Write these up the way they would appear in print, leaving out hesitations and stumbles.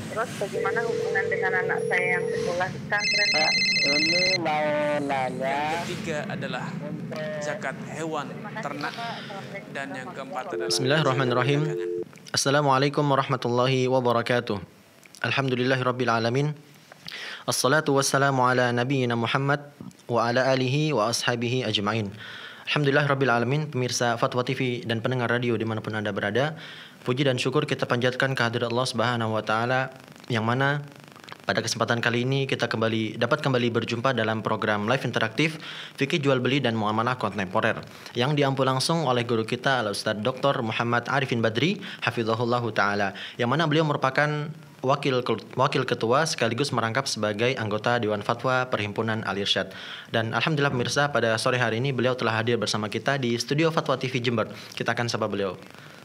Terus bagaimana hubungan dengan anak saya yang sekolah di pesantren, Pak? Ini mau nanya. Yang ketiga adalah zakat hewan Terima kasih, ternak. Bapak. Assalamualaikum Dan yang keempat warahmatullahi adalah Bismillahirrahmanirrahim. Assalamualaikum warahmatullahi wabarakatuh. Alhamdulillahirabbil alamin. Assalatu wassalamu ala nabiyyina Muhammad wa ala alihi wa ashabihi ajma'in. Alhamdulillahirabbil alamin, pemirsa Fatwa TV dan pendengar radio dimanapun Anda berada. Puji dan syukur kita panjatkan kehadirat Allah Subhanahu wa taala, yang mana pada kesempatan kali ini kita dapat kembali berjumpa dalam program live interaktif Fikih Jual Beli dan Muamalah Kontemporer yang diampu langsung oleh guru kita Al-Ustaz Dr. Muhammad Arifin Badri hafizahullahu taala, yang mana beliau merupakan wakil ketua sekaligus merangkap sebagai anggota Dewan Fatwa Perhimpunan Al-Irsyad. Dan alhamdulillah pemirsa, pada sore hari ini beliau telah hadir bersama kita di studio Fatwa TV Jember. Kita akan sapa beliau.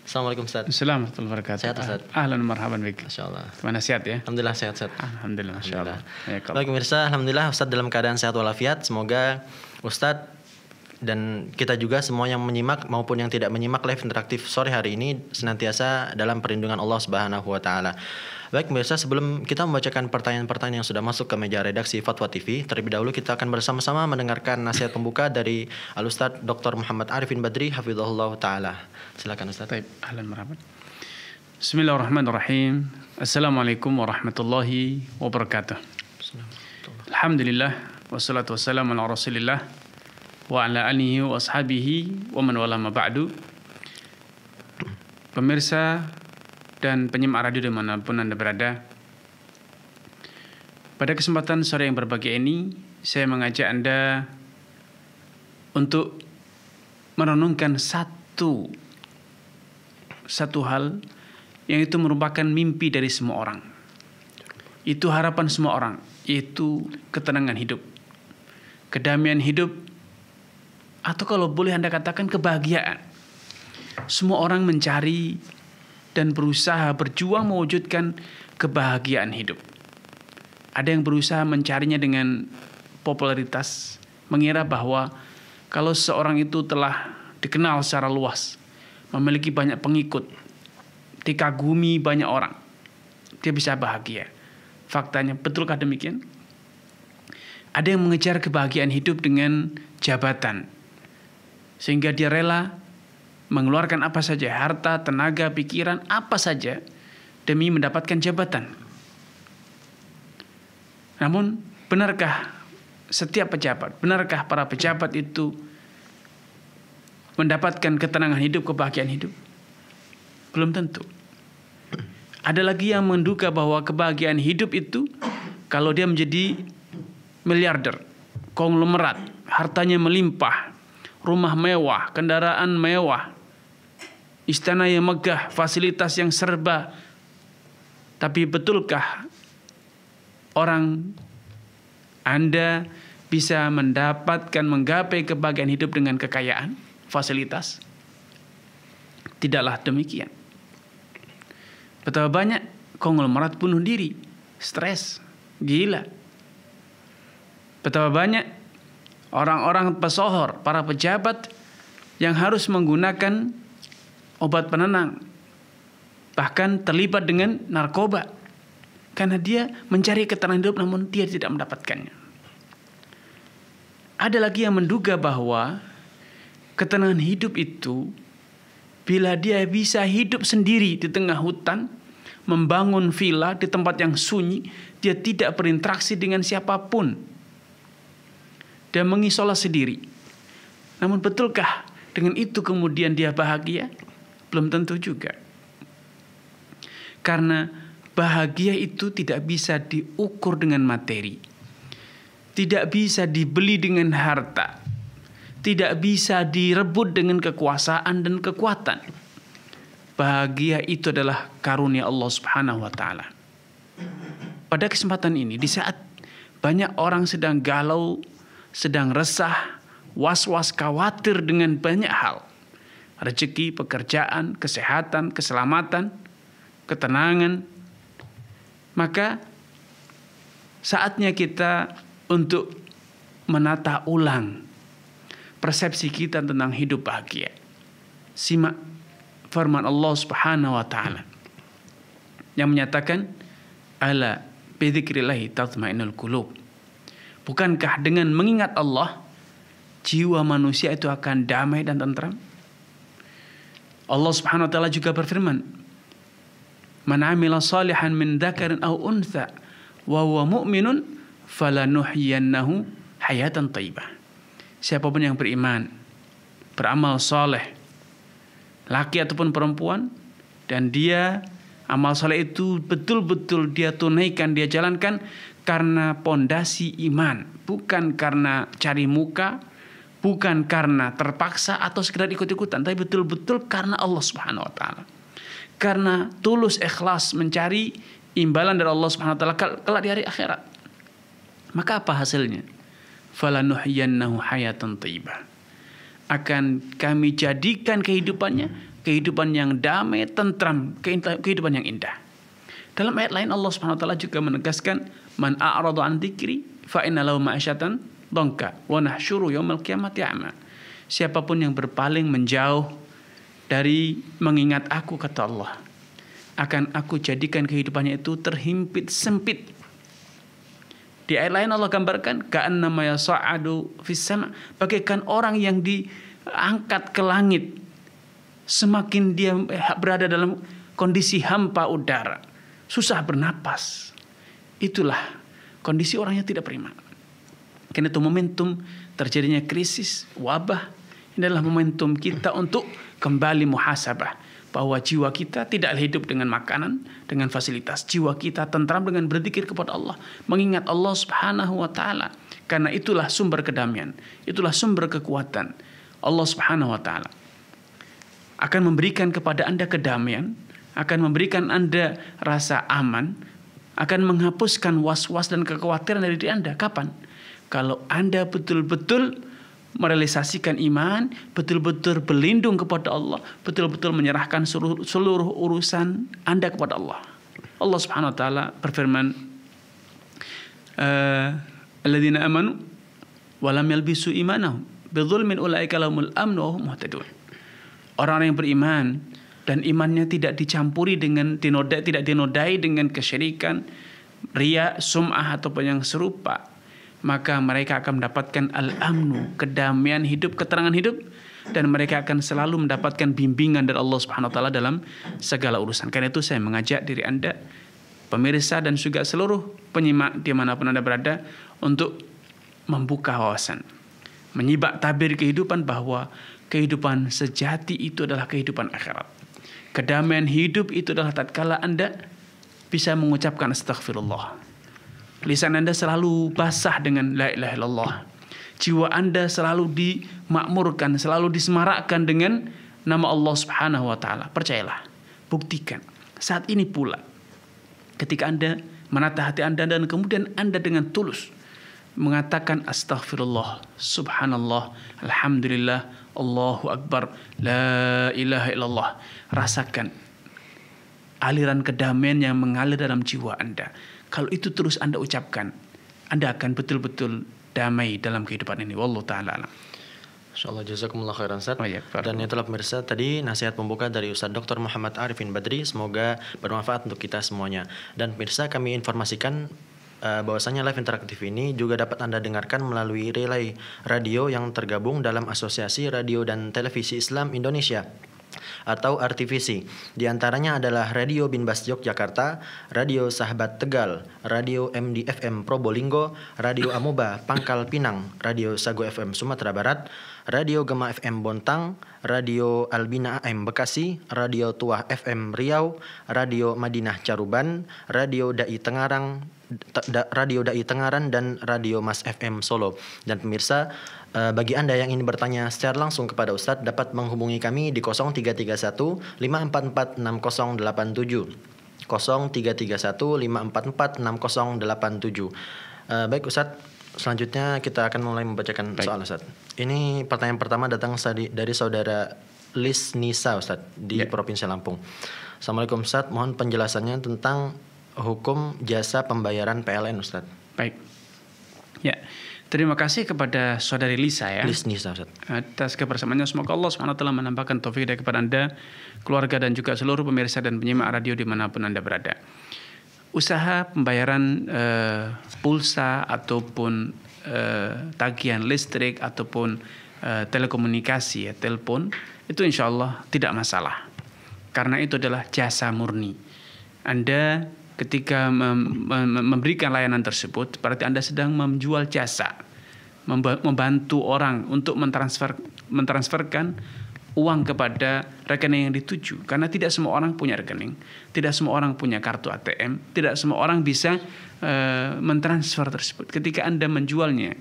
Assalamualaikum Ustaz. Assalamualaikum warahmatullahi wabarakatuh. Sehat Ustaz? Ahlan marhaban bik. Masyaallah. Gimana sehat ya? Alhamdulillah sehat-sehat. Alhamdulillah masyaallah. Baik pemirsa, alhamdulillah Ustaz dalam keadaan sehat walafiat. Semoga Ustaz dan kita juga semua yang menyimak maupun yang tidak menyimak live interaktif sore hari ini senantiasa dalam perlindungan Allah Subhanahu wa taala. Baik pemirsa, sebelum kita membacakan pertanyaan-pertanyaan yang sudah masuk ke meja redaksi Fatwa TV, terlebih dahulu kita akan bersama-sama mendengarkan nasihat pembuka dari Al-Ustaz Dr. Muhammad Arifin Badri hafizahullah taala. Silakan Ustaz. Baik, ahlan marhaban. Bismillahirrahmanirrahim. Assalamualaikum warahmatullahi wabarakatuh. Alhamdulillah wassalatu wassalamu ala Rasulillah wa ala alihi wa ashabihi wa man wala ma ba'du. Pemirsa dan penyimak radio dimanapun Anda berada, pada kesempatan sore yang berbahagia ini saya mengajak Anda untuk merenungkan satu hal yang itu merupakan mimpi dari semua orang. Itu harapan semua orang, yaitu ketenangan hidup, kedamaian hidup, atau kalau boleh Anda katakan kebahagiaan. Semua orang mencari dan berusaha berjuang mewujudkan kebahagiaan hidup. Ada yang berusaha mencarinya dengan popularitas, mengira bahwa kalau seseorang itu telah dikenal secara luas, memiliki banyak pengikut, dikagumi banyak orang, dia bisa bahagia. Faktanya, betulkah demikian? Ada yang mengejar kebahagiaan hidup dengan jabatan, sehingga dia rela mengeluarkan apa saja, harta, tenaga, pikiran, apa saja demi mendapatkan jabatan. Namun, benarkah setiap pejabat, benarkah para pejabat itu mendapatkan ketenangan hidup, kebahagiaan hidup? Belum tentu. Ada lagi yang menduga bahwa kebahagiaan hidup itu kalau dia menjadi miliarder, konglomerat, hartanya melimpah, rumah mewah, kendaraan mewah, istana yang megah, fasilitas yang serba. Tapi betulkah Anda bisa menggapai kebahagiaan hidup dengan kekayaan, fasilitas? Tidaklah demikian. Betapa banyak konglomerat bunuh diri, stres, gila. Betapa banyak orang-orang pesohor, para pejabat yang harus menggunakan obat penenang, bahkan terlibat dengan narkoba, karena dia mencari ketenangan hidup namun dia tidak mendapatkannya. Ada lagi yang menduga bahwa ketenangan hidup itu bila dia bisa hidup sendiri di tengah hutan, membangun villa di tempat yang sunyi, dia tidak berinteraksi dengan siapapun, dan mengisolasi diri. Namun betulkah dengan itu kemudian dia bahagia? Belum tentu juga. Karena bahagia itu tidak bisa diukur dengan materi, tidak bisa dibeli dengan harta, tidak bisa direbut dengan kekuasaan dan kekuatan. Bahagia itu adalah karunia Allah Subhanahu wa taala. Pada kesempatan ini, di saat banyak orang sedang galau, sedang resah, was-was, khawatir dengan banyak hal, rezeki, pekerjaan, kesehatan, keselamatan, ketenangan, maka saatnya kita untuk menata ulang persepsi kita tentang hidup bahagia. Simak firman Allah Subhanahu wa taala yang menyatakan, Ala bidzikrillahi tatma'innul qulub. Bukankah dengan mengingat Allah jiwa manusia itu akan damai dan tentram? Allah Subhanahu wa taala juga berfirman, "Man 'amila shalihan min dzakarin aw untha wa huwa mu'minun falanuhyiyannahu hayatan thayyibah." Siapapun yang beriman, beramal saleh, laki ataupun perempuan, dan dia amal saleh itu betul-betul dia tunaikan, dia jalankan karena pondasi iman, bukan karena cari muka, bukan karena terpaksa atau sekedar ikut-ikutan, tapi betul-betul karena Allah Subhanahu wa taala. Karena tulus ikhlas mencari imbalan dari Allah Subhanahu wa taala kelak di hari akhirat. Maka apa hasilnya? Falanuhyiyannahu hayatan thayyibah. Akan kami jadikan kehidupannya kehidupan yang damai, tentram, kehidupan yang indah. Dalam ayat lain Allah Subhanahu wa taala juga menegaskan, "Man a'rada an dzikri fa inna lahu ma'asyatan dhanka wa nahsyuru yaumal qiyamati a'ma." Siapapun yang berpaling menjauh dari mengingat aku, kata Allah, akan aku jadikan kehidupannya itu terhimpit sempit. Di ayat lain Allah gambarkan, ka'annama yas'adu fis sama', bagaikan orang yang diangkat ke langit. Semakin dia berada dalam kondisi hampa udara, susah bernapas. Itulah kondisi orang yang tidak beriman. Karena itu momentum terjadinya krisis, wabah, ini adalah momentum kita untuk kembali muhasabah. Bahwa jiwa kita tidak hidup dengan makanan, dengan fasilitas. Jiwa kita tentram dengan berzikir kepada Allah, mengingat Allah Subhanahu wa taala. Karena itulah sumber kedamaian, itulah sumber kekuatan. Allah Subhanahu wa taala akan memberikan kepada Anda kedamaian, akan memberikan Anda rasa aman, akan menghapuskan was-was dan kekhawatiran dari diri Anda. Kapan? Kalau Anda betul-betul merealisasikan iman, betul-betul berlindung kepada Allah, betul-betul menyerahkan seluruh urusan Anda kepada Allah. Allah Subhanahu wa taala berfirman, alladzina amanu wa lam yalbisu imanahum bidzulmin ulaika lahumul amnu wa hum muhtadun. Orang-orang yang beriman dan imannya tidak dicampuri dengan tidak dinodai dengan kesyirikan, riya, sum'ah ataupun yang serupa, maka mereka akan mendapatkan al-amnu, kedamaian hidup, keterangan hidup, dan mereka akan selalu mendapatkan bimbingan dari Allah Subhanahu wa taala dalam segala urusan. Karena itu saya mengajak diri Anda, pemirsa dan juga seluruh penyimak dimanapun Anda berada, untuk membuka wawasan, menyibak tabir kehidupan bahwa kehidupan sejati itu adalah kehidupan akhirat. Kedamaian hidup itu adalah tatkala Anda bisa mengucapkan astaghfirullah. Lisan Anda selalu basah dengan la ilaha illallah. Jiwa Anda selalu dimakmurkan, selalu disemarakkan dengan nama Allah Subhanahu wa taala. Percayalah, buktikan. Saat ini pula ketika Anda menata hati Anda dan kemudian Anda dengan tulus mengatakan astaghfirullah, subhanallah, alhamdulillah, Allahu akbar, la ilaha illallah. Rasakan aliran kedamaian yang mengalir dalam jiwa Anda. Kalau itu terus Anda ucapkan, Anda akan betul-betul damai dalam kehidupan ini. Wallahu ta'ala alam. Insyaallah, jazakumullah khairan Ustaz. Oh, ya, dan itulah pemirsa tadi nasihat pembuka dari Ustaz Dr. Muhammad Arifin Badri. Semoga bermanfaat untuk kita semuanya. Dan pemirsa, kami informasikan bahwasanya live interaktif ini juga dapat Anda dengarkan melalui relay radio yang tergabung dalam Asosiasi Radio dan Televisi Islam Indonesia atau RTVC. Di antaranya adalah Radio Binbas Yogyakarta, Radio Sahabat Tegal, Radio MDFM Probolinggo, Radio Amoba Pangkal Pinang, Radio Sago FM Sumatera Barat, Radio Gema FM Bontang, Radio Albina AM Bekasi, Radio Tuah FM Riau, Radio Madinah Caruban, Radio Dai Tengaran, dan Radio Mas FM Solo. Dan pemirsa, bagi Anda yang ingin bertanya secara langsung kepada Ustadz, dapat menghubungi kami di 0331 544 6087. 0331 544 6087. Baik Ustadz, selanjutnya kita akan mulai membacakan soal Ustadz. Ini pertanyaan pertama datang dari saudara Lis Nisa Ustadz di Provinsi Lampung. Assalamualaikum Ustadz, mohon penjelasannya tentang hukum jasa pembayaran PLN Ustadz. Baik. Ya. Terima kasih kepada saudari Lisa ya. Lisa, Ustaz. Atas kebersamaannya, semoga Allah SWT menambahkan taufik kepada Anda, keluarga dan juga seluruh pemirsa dan penyimak radio dimanapun Anda berada. usaha pembayaran pulsa ataupun tagihan listrik ataupun telekomunikasi, ya, telepon, itu insya Allah tidak masalah. Karena itu adalah jasa murni. Anda ketika memberikan layanan tersebut, berarti Anda sedang menjual jasa, membantu orang untuk mentransferkan uang kepada rekening yang dituju. Karena tidak semua orang punya rekening, tidak semua orang punya kartu ATM, tidak semua orang bisa mentransfer tersebut. Ketika Anda menjualnya,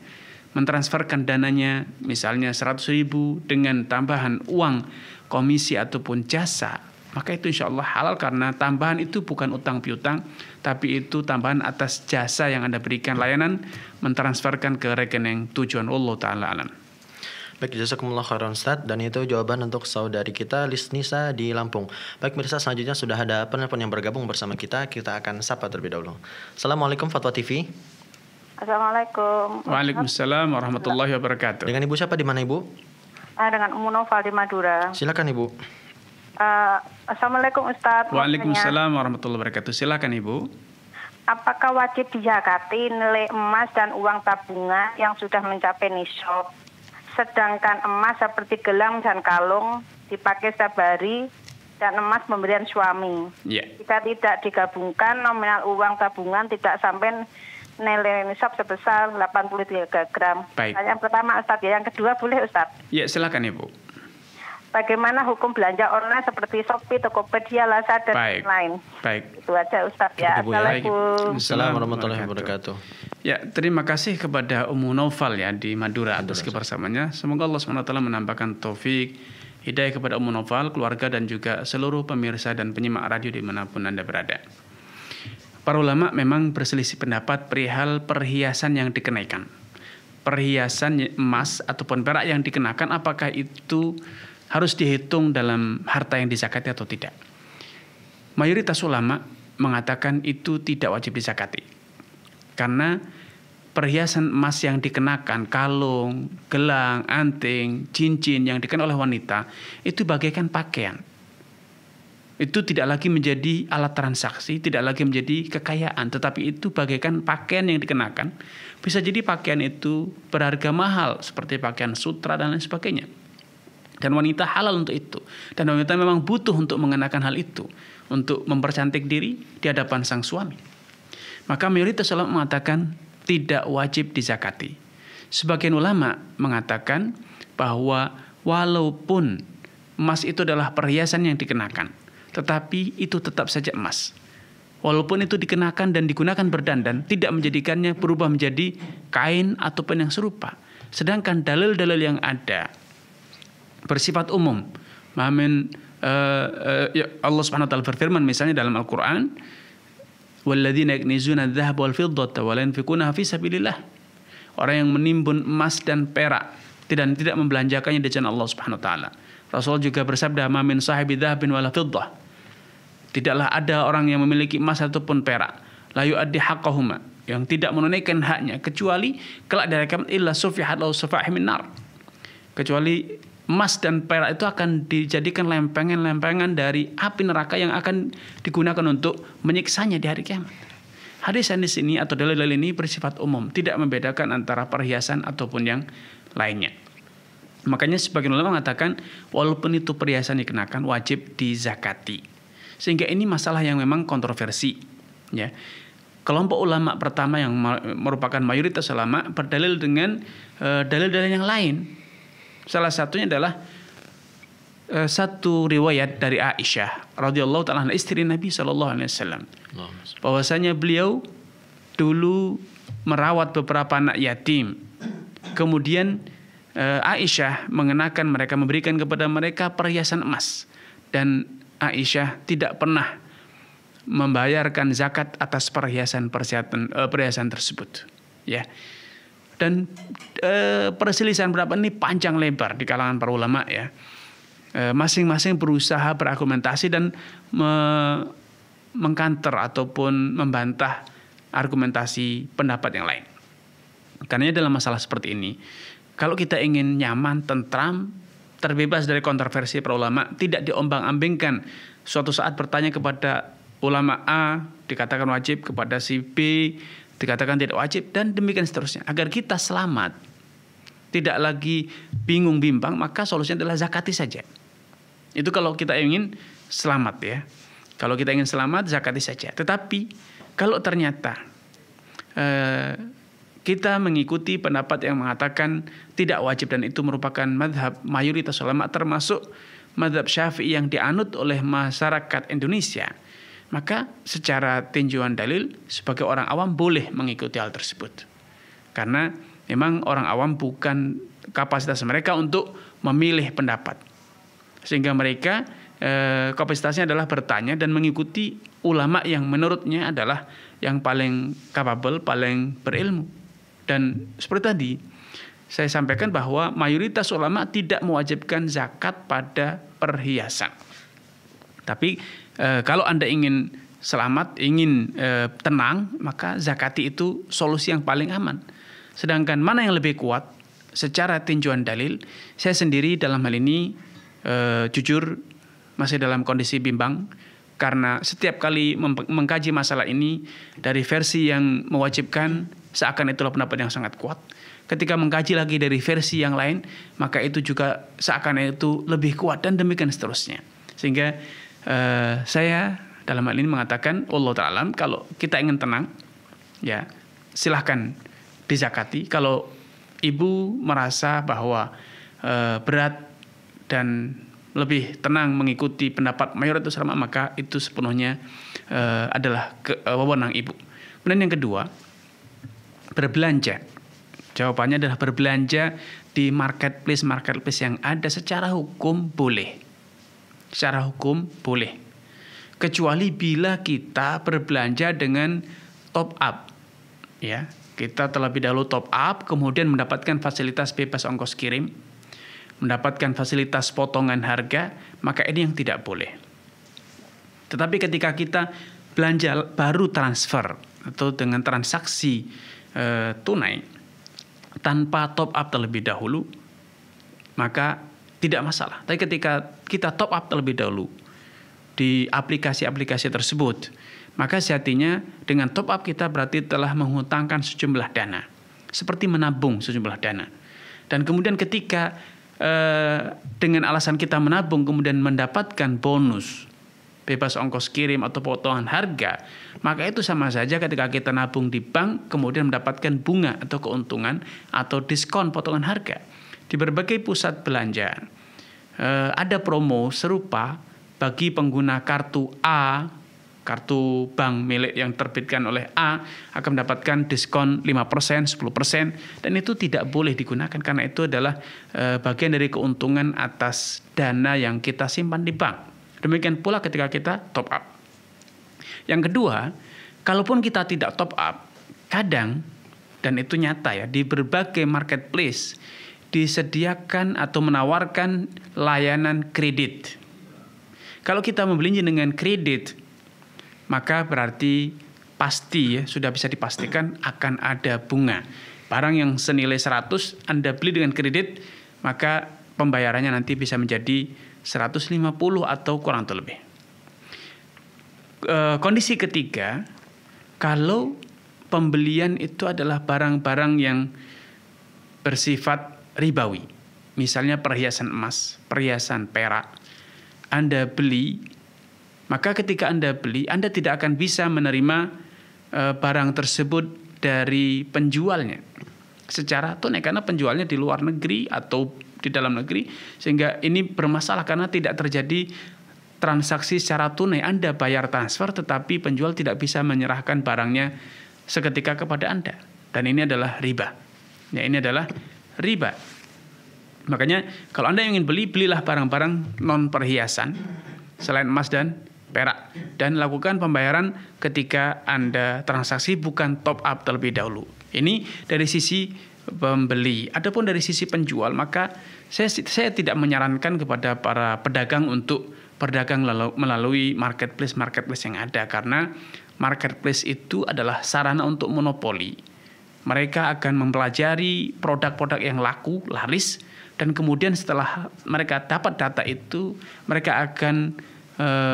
mentransferkan dananya misalnya 100.000 dengan tambahan uang komisi ataupun jasa, maka itu insya Allah halal, karena tambahan itu bukan utang piutang, tapi itu tambahan atas jasa yang Anda berikan, layanan mentransferkan ke rekening tujuan. Allah Ta'ala alam. Baik, jazakumullah khairan Ustaz. Dan itu jawaban untuk saudari kita Lisnisa di Lampung. Baik pemirsa, selanjutnya sudah ada penelpon yang bergabung bersama kita. Kita akan sapa terlebih dahulu. Assalamualaikum Fatwa TV. Assalamualaikum. Waalaikumsalam warahmatullahi wabarakatuh. Dengan Ibu siapa, di mana Ibu? Dengan Ummu Noval di Madura. Silakan Ibu. Assalamualaikum Ustaz. Waalaikumsalam warahmatullahi wabarakatuh. Silakan Ibu. Apakah wajib dizakati nilai emas dan uang tabungan yang sudah mencapai nisab? Sedangkan emas seperti gelang dan kalung dipakai setiap hari dan emas pemberian suami. Yeah. Jika tidak digabungkan, nominal uang tabungan tidak sampai nilai nisab sebesar 83 gram. Baik. Yang pertama Ustaz, ya. Yang kedua boleh Ustaz? Ya, silakan Ibu. Bagaimana hukum belanja online seperti Shopee, Tokopedia, Lazada, dan lain? Baik. Itu aja Ustaz, ya. Ibu, ya. Assalamualaikum. Assalamualaikum warahmatullahi wabarakatuh. Ya, terima kasih kepada Ummu Noval ya di Madura atas kebersamaannya. Semoga Allah SWT menambahkan taufik, hidayah kepada Ummu Noval, keluarga, dan juga seluruh pemirsa dan penyimak radio dimanapun Anda berada. Para ulama memang berselisih pendapat perihal perhiasan yang dikenakan. Perhiasan emas ataupun perak yang dikenakan, apakah itu harus dihitung dalam harta yang dizakati atau tidak. Mayoritas ulama mengatakan itu tidak wajib dizakati. Karena perhiasan emas yang dikenakan, kalung, gelang, anting, cincin yang dikenakan oleh wanita, itu bagaikan pakaian. Itu tidak lagi menjadi alat transaksi, tidak lagi menjadi kekayaan, tetapi itu bagaikan pakaian yang dikenakan. Bisa jadi pakaian itu berharga mahal, seperti pakaian sutra dan lain sebagainya. Dan wanita halal untuk itu. Dan wanita memang butuh untuk mengenakan hal itu, untuk mempercantik diri di hadapan sang suami. Maka mayoritas ulama mengatakan tidak wajib dizakati. Sebagian ulama mengatakan bahwa walaupun emas itu adalah perhiasan yang dikenakan, tetapi itu tetap saja emas. Walaupun itu dikenakan dan digunakan berdandan, tidak menjadikannya berubah menjadi kain ataupun yang serupa. Sedangkan dalil-dalil yang ada bersifat umum. Allah Subhanahu wa taala berfirman misalnya dalam Al-Qur'an, "Walladzina yaknizuna adh-dhahaba wal fiddata wa la yunfiqunaha fi sabilillah." Orang yang menimbun emas dan perak dan tidak membelanjakannya di jalan Allah Subhanahu wa taala. Rasul juga bersabda, "Ma min sahibi dhahabin wala fiddah." Tidaklah ada orang yang memiliki emas ataupun perak, la yu'addi haqqahuma, yang tidak menunaikan haknya kecuali kelak dari kiamat illa sufihat lahu safa'ih min nar. Kecuali emas dan perak itu akan dijadikan lempengan-lempengan dari api neraka yang akan digunakan untuk menyiksanya di hari kiamat. Hadis-hadis ini atau dalil-dalil ini bersifat umum, tidak membedakan antara perhiasan ataupun yang lainnya. Makanya sebagian ulama mengatakan walaupun itu perhiasan dikenakan wajib dizakati. Sehingga ini masalah yang memang kontroversi, ya. Kelompok ulama pertama yang merupakan mayoritas ulama berdalil dengan dalil-dalil yang lain. Salah satunya adalah satu riwayat dari Aisyah radhiyallahu taala, istri Nabi sallallahu alaihi wasallam, bahwasanya beliau dulu merawat beberapa anak yatim. Kemudian Aisyah mengenakan mereka, memberikan kepada mereka perhiasan emas, dan Aisyah tidak pernah membayarkan zakat atas perhiasan tersebut, ya. Dan perselisihan berapa ini panjang lebar di kalangan para ulama, ya. Masing-masing berusaha berargumentasi dan mengkanter ataupun membantah argumentasi pendapat yang lain. Karena dalam masalah seperti ini, kalau kita ingin nyaman, tentram, terbebas dari kontroversi para ulama, tidak diombang-ambingkan, suatu saat bertanya kepada ulama A dikatakan wajib, kepada si B dikatakan tidak wajib, dan demikian seterusnya. Agar kita selamat, tidak lagi bingung bimbang, maka solusinya adalah zakati saja. Itu kalau kita ingin selamat ya. Kalau kita ingin selamat, zakati saja. Tetapi kalau ternyata kita mengikuti pendapat yang mengatakan tidak wajib, dan itu merupakan madhab mayoritas ulama, termasuk madhab Syafi'i yang dianut oleh masyarakat Indonesia, maka secara tinjauan dalil sebagai orang awam boleh mengikuti hal tersebut. Karena memang orang awam bukan kapasitas mereka untuk memilih pendapat. Sehingga mereka kapasitasnya adalah bertanya dan mengikuti ulama yang menurutnya adalah yang paling capable, paling berilmu. Dan seperti tadi saya sampaikan bahwa mayoritas ulama tidak mewajibkan zakat pada perhiasan. Tapi kalau Anda ingin selamat, ingin tenang, maka zakati itu solusi yang paling aman. Sedangkan mana yang lebih kuat secara tinjauan dalil, saya sendiri dalam hal ini jujur masih dalam kondisi bimbang, karena setiap kali mengkaji masalah ini dari versi yang mewajibkan, seakan itulah pendapat yang sangat kuat. Ketika mengkaji lagi dari versi yang lain, maka itu juga seakan itu lebih kuat, dan demikian seterusnya. Sehingga saya dalam hal ini mengatakan, Allah Ta'ala, kalau kita ingin tenang, ya silahkan dizakati. Kalau ibu merasa bahwa berat dan lebih tenang mengikuti pendapat mayoritas ulama, maka itu sepenuhnya adalah wewenang ibu. Kemudian yang kedua, berbelanja. Jawabannya adalah berbelanja di marketplace yang ada secara hukum boleh. Secara hukum boleh. Kecuali bila kita berbelanja dengan top up. Ya, kita terlebih dahulu top up, kemudian mendapatkan fasilitas bebas ongkos kirim, mendapatkan fasilitas potongan harga, maka ini yang tidak boleh. Tetapi ketika kita belanja baru transfer atau dengan transaksi tunai tanpa top up terlebih dahulu, maka tidak masalah. Tapi ketika kita top up terlebih dahulu di aplikasi-aplikasi tersebut, maka sejatinya dengan top up kita berarti telah menghutangkan sejumlah dana, seperti menabung sejumlah dana. Dan kemudian ketika dengan alasan kita menabung kemudian mendapatkan bonus bebas ongkos kirim atau potongan harga, maka itu sama saja ketika kita nabung di bank kemudian mendapatkan bunga atau keuntungan atau diskon potongan harga. Di berbagai pusat belanja ada promo serupa bagi pengguna kartu A, kartu bank milik yang terbitkan oleh A, akan mendapatkan diskon 5%, 10%, dan itu tidak boleh digunakan karena itu adalah bagian dari keuntungan atas dana yang kita simpan di bank. Demikian pula ketika kita top up. Yang kedua, kalaupun kita tidak top up, kadang, dan itu nyata ya, di berbagai marketplace disediakan atau menawarkan layanan kredit. Kalau kita membelinya dengan kredit, maka berarti pasti ya, sudah bisa dipastikan akan ada bunga. Barang yang senilai 100 Anda beli dengan kredit, maka pembayarannya nanti bisa menjadi 150 atau kurang atau lebih. Kondisi ketiga, kalau pembelian itu adalah barang-barang yang bersifat ribawi, misalnya perhiasan emas, perhiasan perak, Anda beli, maka ketika Anda beli, Anda tidak akan bisa menerima barang tersebut dari penjualnya secara tunai, karena penjualnya di luar negeri atau di dalam negeri, sehingga ini bermasalah karena tidak terjadi transaksi secara tunai. Anda bayar transfer tetapi penjual tidak bisa menyerahkan barangnya seketika kepada Anda, dan ini adalah riba. Ya, ini adalah riba. Makanya kalau Anda ingin beli, belilah barang-barang non perhiasan selain emas dan perak, dan lakukan pembayaran ketika Anda transaksi, bukan top up terlebih dahulu. Ini dari sisi pembeli. Adapun dari sisi penjual, maka saya tidak menyarankan kepada para pedagang untuk berdagang melalui marketplace yang ada, karena marketplace itu adalah sarana untuk monopoli. Mereka akan mempelajari produk-produk yang laku, laris, dan kemudian setelah mereka dapat data itu, mereka akan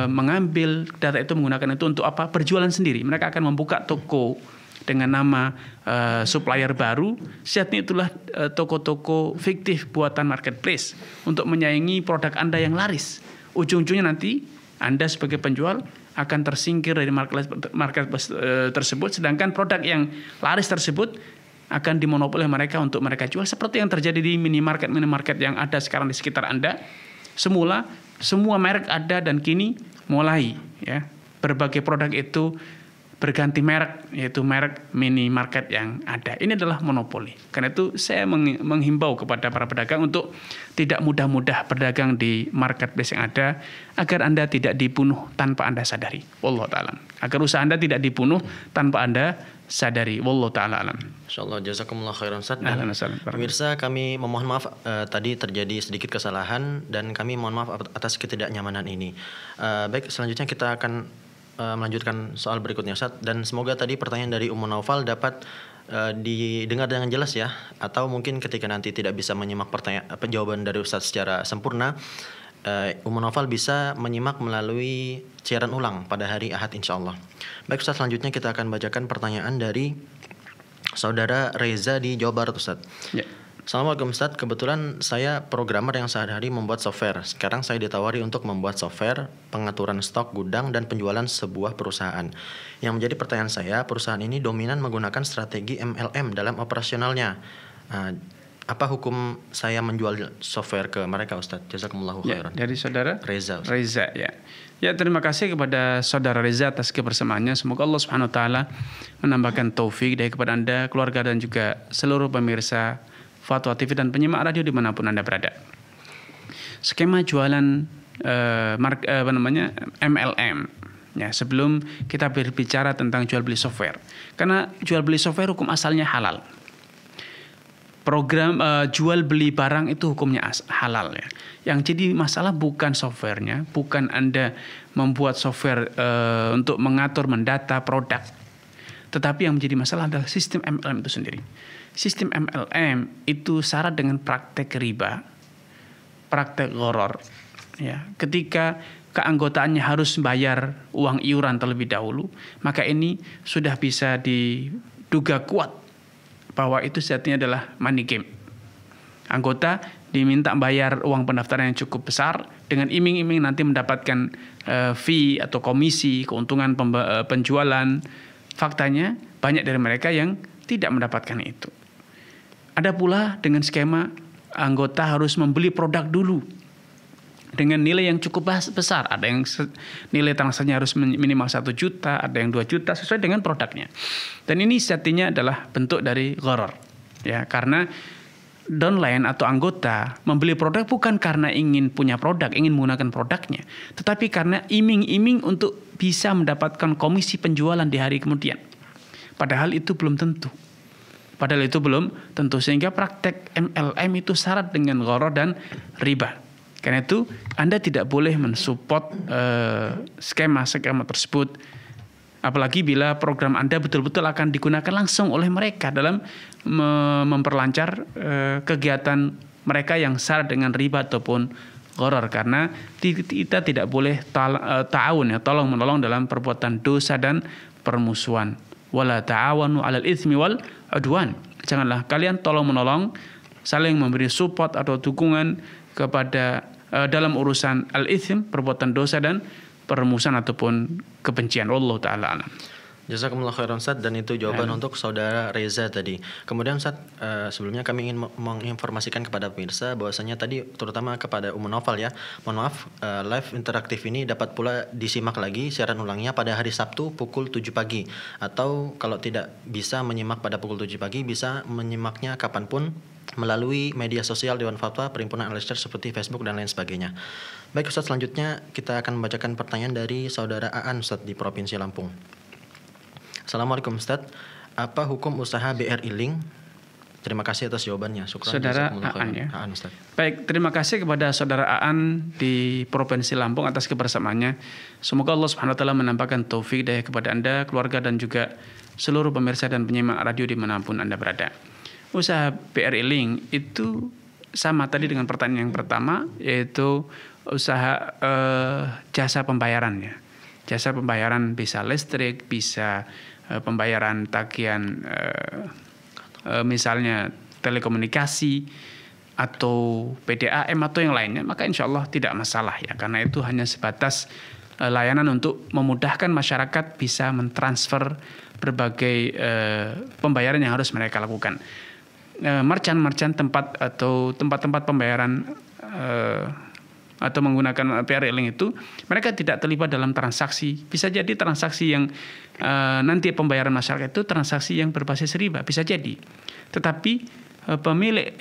mengambil data itu, menggunakan itu untuk apa? Berjualan sendiri. Mereka akan membuka toko dengan nama supplier baru. Sejatinya itulah toko-toko fiktif buatan marketplace untuk menyaingi produk Anda yang laris. Ujung-ujungnya nanti Anda sebagai penjual akan tersingkir dari marketplace tersebut, sedangkan produk yang laris tersebut akan dimonopoli oleh mereka untuk mereka jual, seperti yang terjadi di minimarket yang ada sekarang di sekitar Anda. Semua merek ada, dan kini mulai ya berbagai produk itu berganti merek, yaitu merek minimarket yang ada. Ini adalah monopoli. Karena itu saya menghimbau kepada para pedagang untuk tidak mudah-mudah berdagang di marketplace yang ada, agar Anda tidak dibunuh tanpa Anda sadari. Wallahu ta'ala. Agar usaha Anda tidak dibunuh tanpa Anda sadari. Wallahu ta'ala alam. Insyaallah, jazakumullah khairan Ustaz. Dan pemirsa, kami memohon maaf tadi terjadi sedikit kesalahan, dan kami mohon maaf atas ketidaknyamanan ini. Baik, selanjutnya kita akan melanjutkan soal berikutnya Ustaz, dan semoga tadi pertanyaan dari Ummu Naufal dapat didengar dengan jelas ya, atau mungkin ketika nanti tidak bisa menyimak jawaban dari Ustaz secara sempurna, Ummu Naufal bisa menyimak melalui siaran ulang pada hari Ahad insyaallah. Baik Ustaz, selanjutnya kita akan bacakan pertanyaan dari Saudara Reza di Jawa Barat Ustaz. Ya. Assalamualaikum Ustaz, kebetulan saya programmer yang sehari-hari membuat software. Sekarang saya ditawari untuk membuat software pengaturan stok gudang dan penjualan sebuah perusahaan. Yang menjadi pertanyaan saya, perusahaan ini dominan menggunakan strategi MLM dalam operasionalnya. Apa hukum saya menjual software ke mereka Ustaz? Jazakumullahu khairan. Ya, dari Saudara Reza Ustaz. Reza ya. Ya, terima kasih kepada Saudara Reza atas kebersamaannya. Semoga Allah Subhanahu wa taala menambahkan taufik dari kepada Anda, keluarga, dan juga seluruh pemirsa Fatwa TV dan penyimak radio dimanapun Anda berada. Skema jualan MLM. Ya, sebelum kita berbicara tentang jual beli software, karena jual beli software hukum asalnya halal. Program jual beli barang itu hukumnya halal ya. Yang jadi masalah bukan softwarenya, bukan Anda membuat software untuk mengatur mendata produk, tetapi yang menjadi masalah adalah sistem MLM itu sendiri. Sistem MLM itu syarat dengan praktek riba, praktek gharar. Ya, ketika keanggotaannya harus bayar uang iuran terlebih dahulu, maka ini sudah bisa diduga kuat bahwa itu sejatinya adalah money game. Anggota diminta bayar uang pendaftaran yang cukup besar dengan iming-iming nanti mendapatkan fee atau komisi, keuntungan penjualan. Faktanya banyak dari mereka yang tidak mendapatkan itu. Ada pula dengan skema anggota harus membeli produk dulu dengan nilai yang cukup besar. Ada yang nilai transaksinya harus minimal 1 juta, ada yang 2 juta sesuai dengan produknya. Dan ini sejatinya adalah bentuk dari gharar. Ya, karena downline atau anggota membeli produk bukan karena ingin punya produk, ingin menggunakan produknya, tetapi karena iming-iming untuk bisa mendapatkan komisi penjualan di hari kemudian. Padahal itu belum tentu. Sehingga praktek MLM itu syarat dengan gharar dan riba. Karena itu Anda tidak boleh mensupport skema-skema tersebut, apalagi bila program Anda betul-betul akan digunakan langsung oleh mereka dalam memperlancar kegiatan mereka yang syarat dengan riba ataupun gharar. Karena kita tidak boleh ta'awun, ya, tolong menolong dalam perbuatan dosa dan permusuhan. Wala ta'awanu 'alal itsmi wal 'udwan. Janganlah kalian tolong menolong, saling memberi support atau dukungan kepada dalam urusan al-itsm, perbuatan dosa dan permusuhan ataupun kebencian. Wallahu taala alam. Jazakumullah khairan Ustaz, dan itu jawaban untuk Saudara Reza tadi. Kemudian Ustaz, sebelumnya kami ingin menginformasikan kepada pemirsa bahwasanya tadi terutama kepada Ummu Naufal ya. Mohon maaf, live interaktif ini dapat pula disimak lagi siaran ulangnya pada hari Sabtu pukul 7 pagi. Atau kalau tidak bisa menyimak pada pukul 7 pagi, bisa menyimaknya kapanpun melalui media sosial Dewan Fatwa, Perhimpunan Al-Azhar seperti Facebook dan lain sebagainya. Baik Ustaz, selanjutnya kita akan membacakan pertanyaan dari Saudara Aan Ustaz di Provinsi Lampung. Assalamualaikum Ustaz, apa hukum usaha BRI Link? Terima kasih atas jawabannya. Syukran. Saudara Aan ya. Aan, Ustaz. Baik, terima kasih kepada Saudara Aan di Provinsi Lampung atas kebersamaannya. Semoga Allah Subhanahu wa taala menampakkan taufik daya kepada Anda, keluarga, dan juga seluruh pemirsa dan penyimak radio dimanapun Anda berada. Usaha BRI Link itu sama tadi dengan pertanyaan yang pertama, yaitu usaha jasa pembayaran ya. Jasa pembayaran bisa listrik, bisa pembayaran tagihan misalnya telekomunikasi atau PDAM atau yang lainnya, maka insya Allah tidak masalah ya, karena itu hanya sebatas layanan untuk memudahkan masyarakat bisa mentransfer berbagai pembayaran yang harus mereka lakukan. Merchant tempat atau tempat-tempat pembayaran atau menggunakan PRLink itu, mereka tidak terlibat dalam transaksi. Bisa jadi transaksi yang nanti pembayaran masyarakat itu transaksi yang berbasis riba, bisa jadi. Tetapi pemilik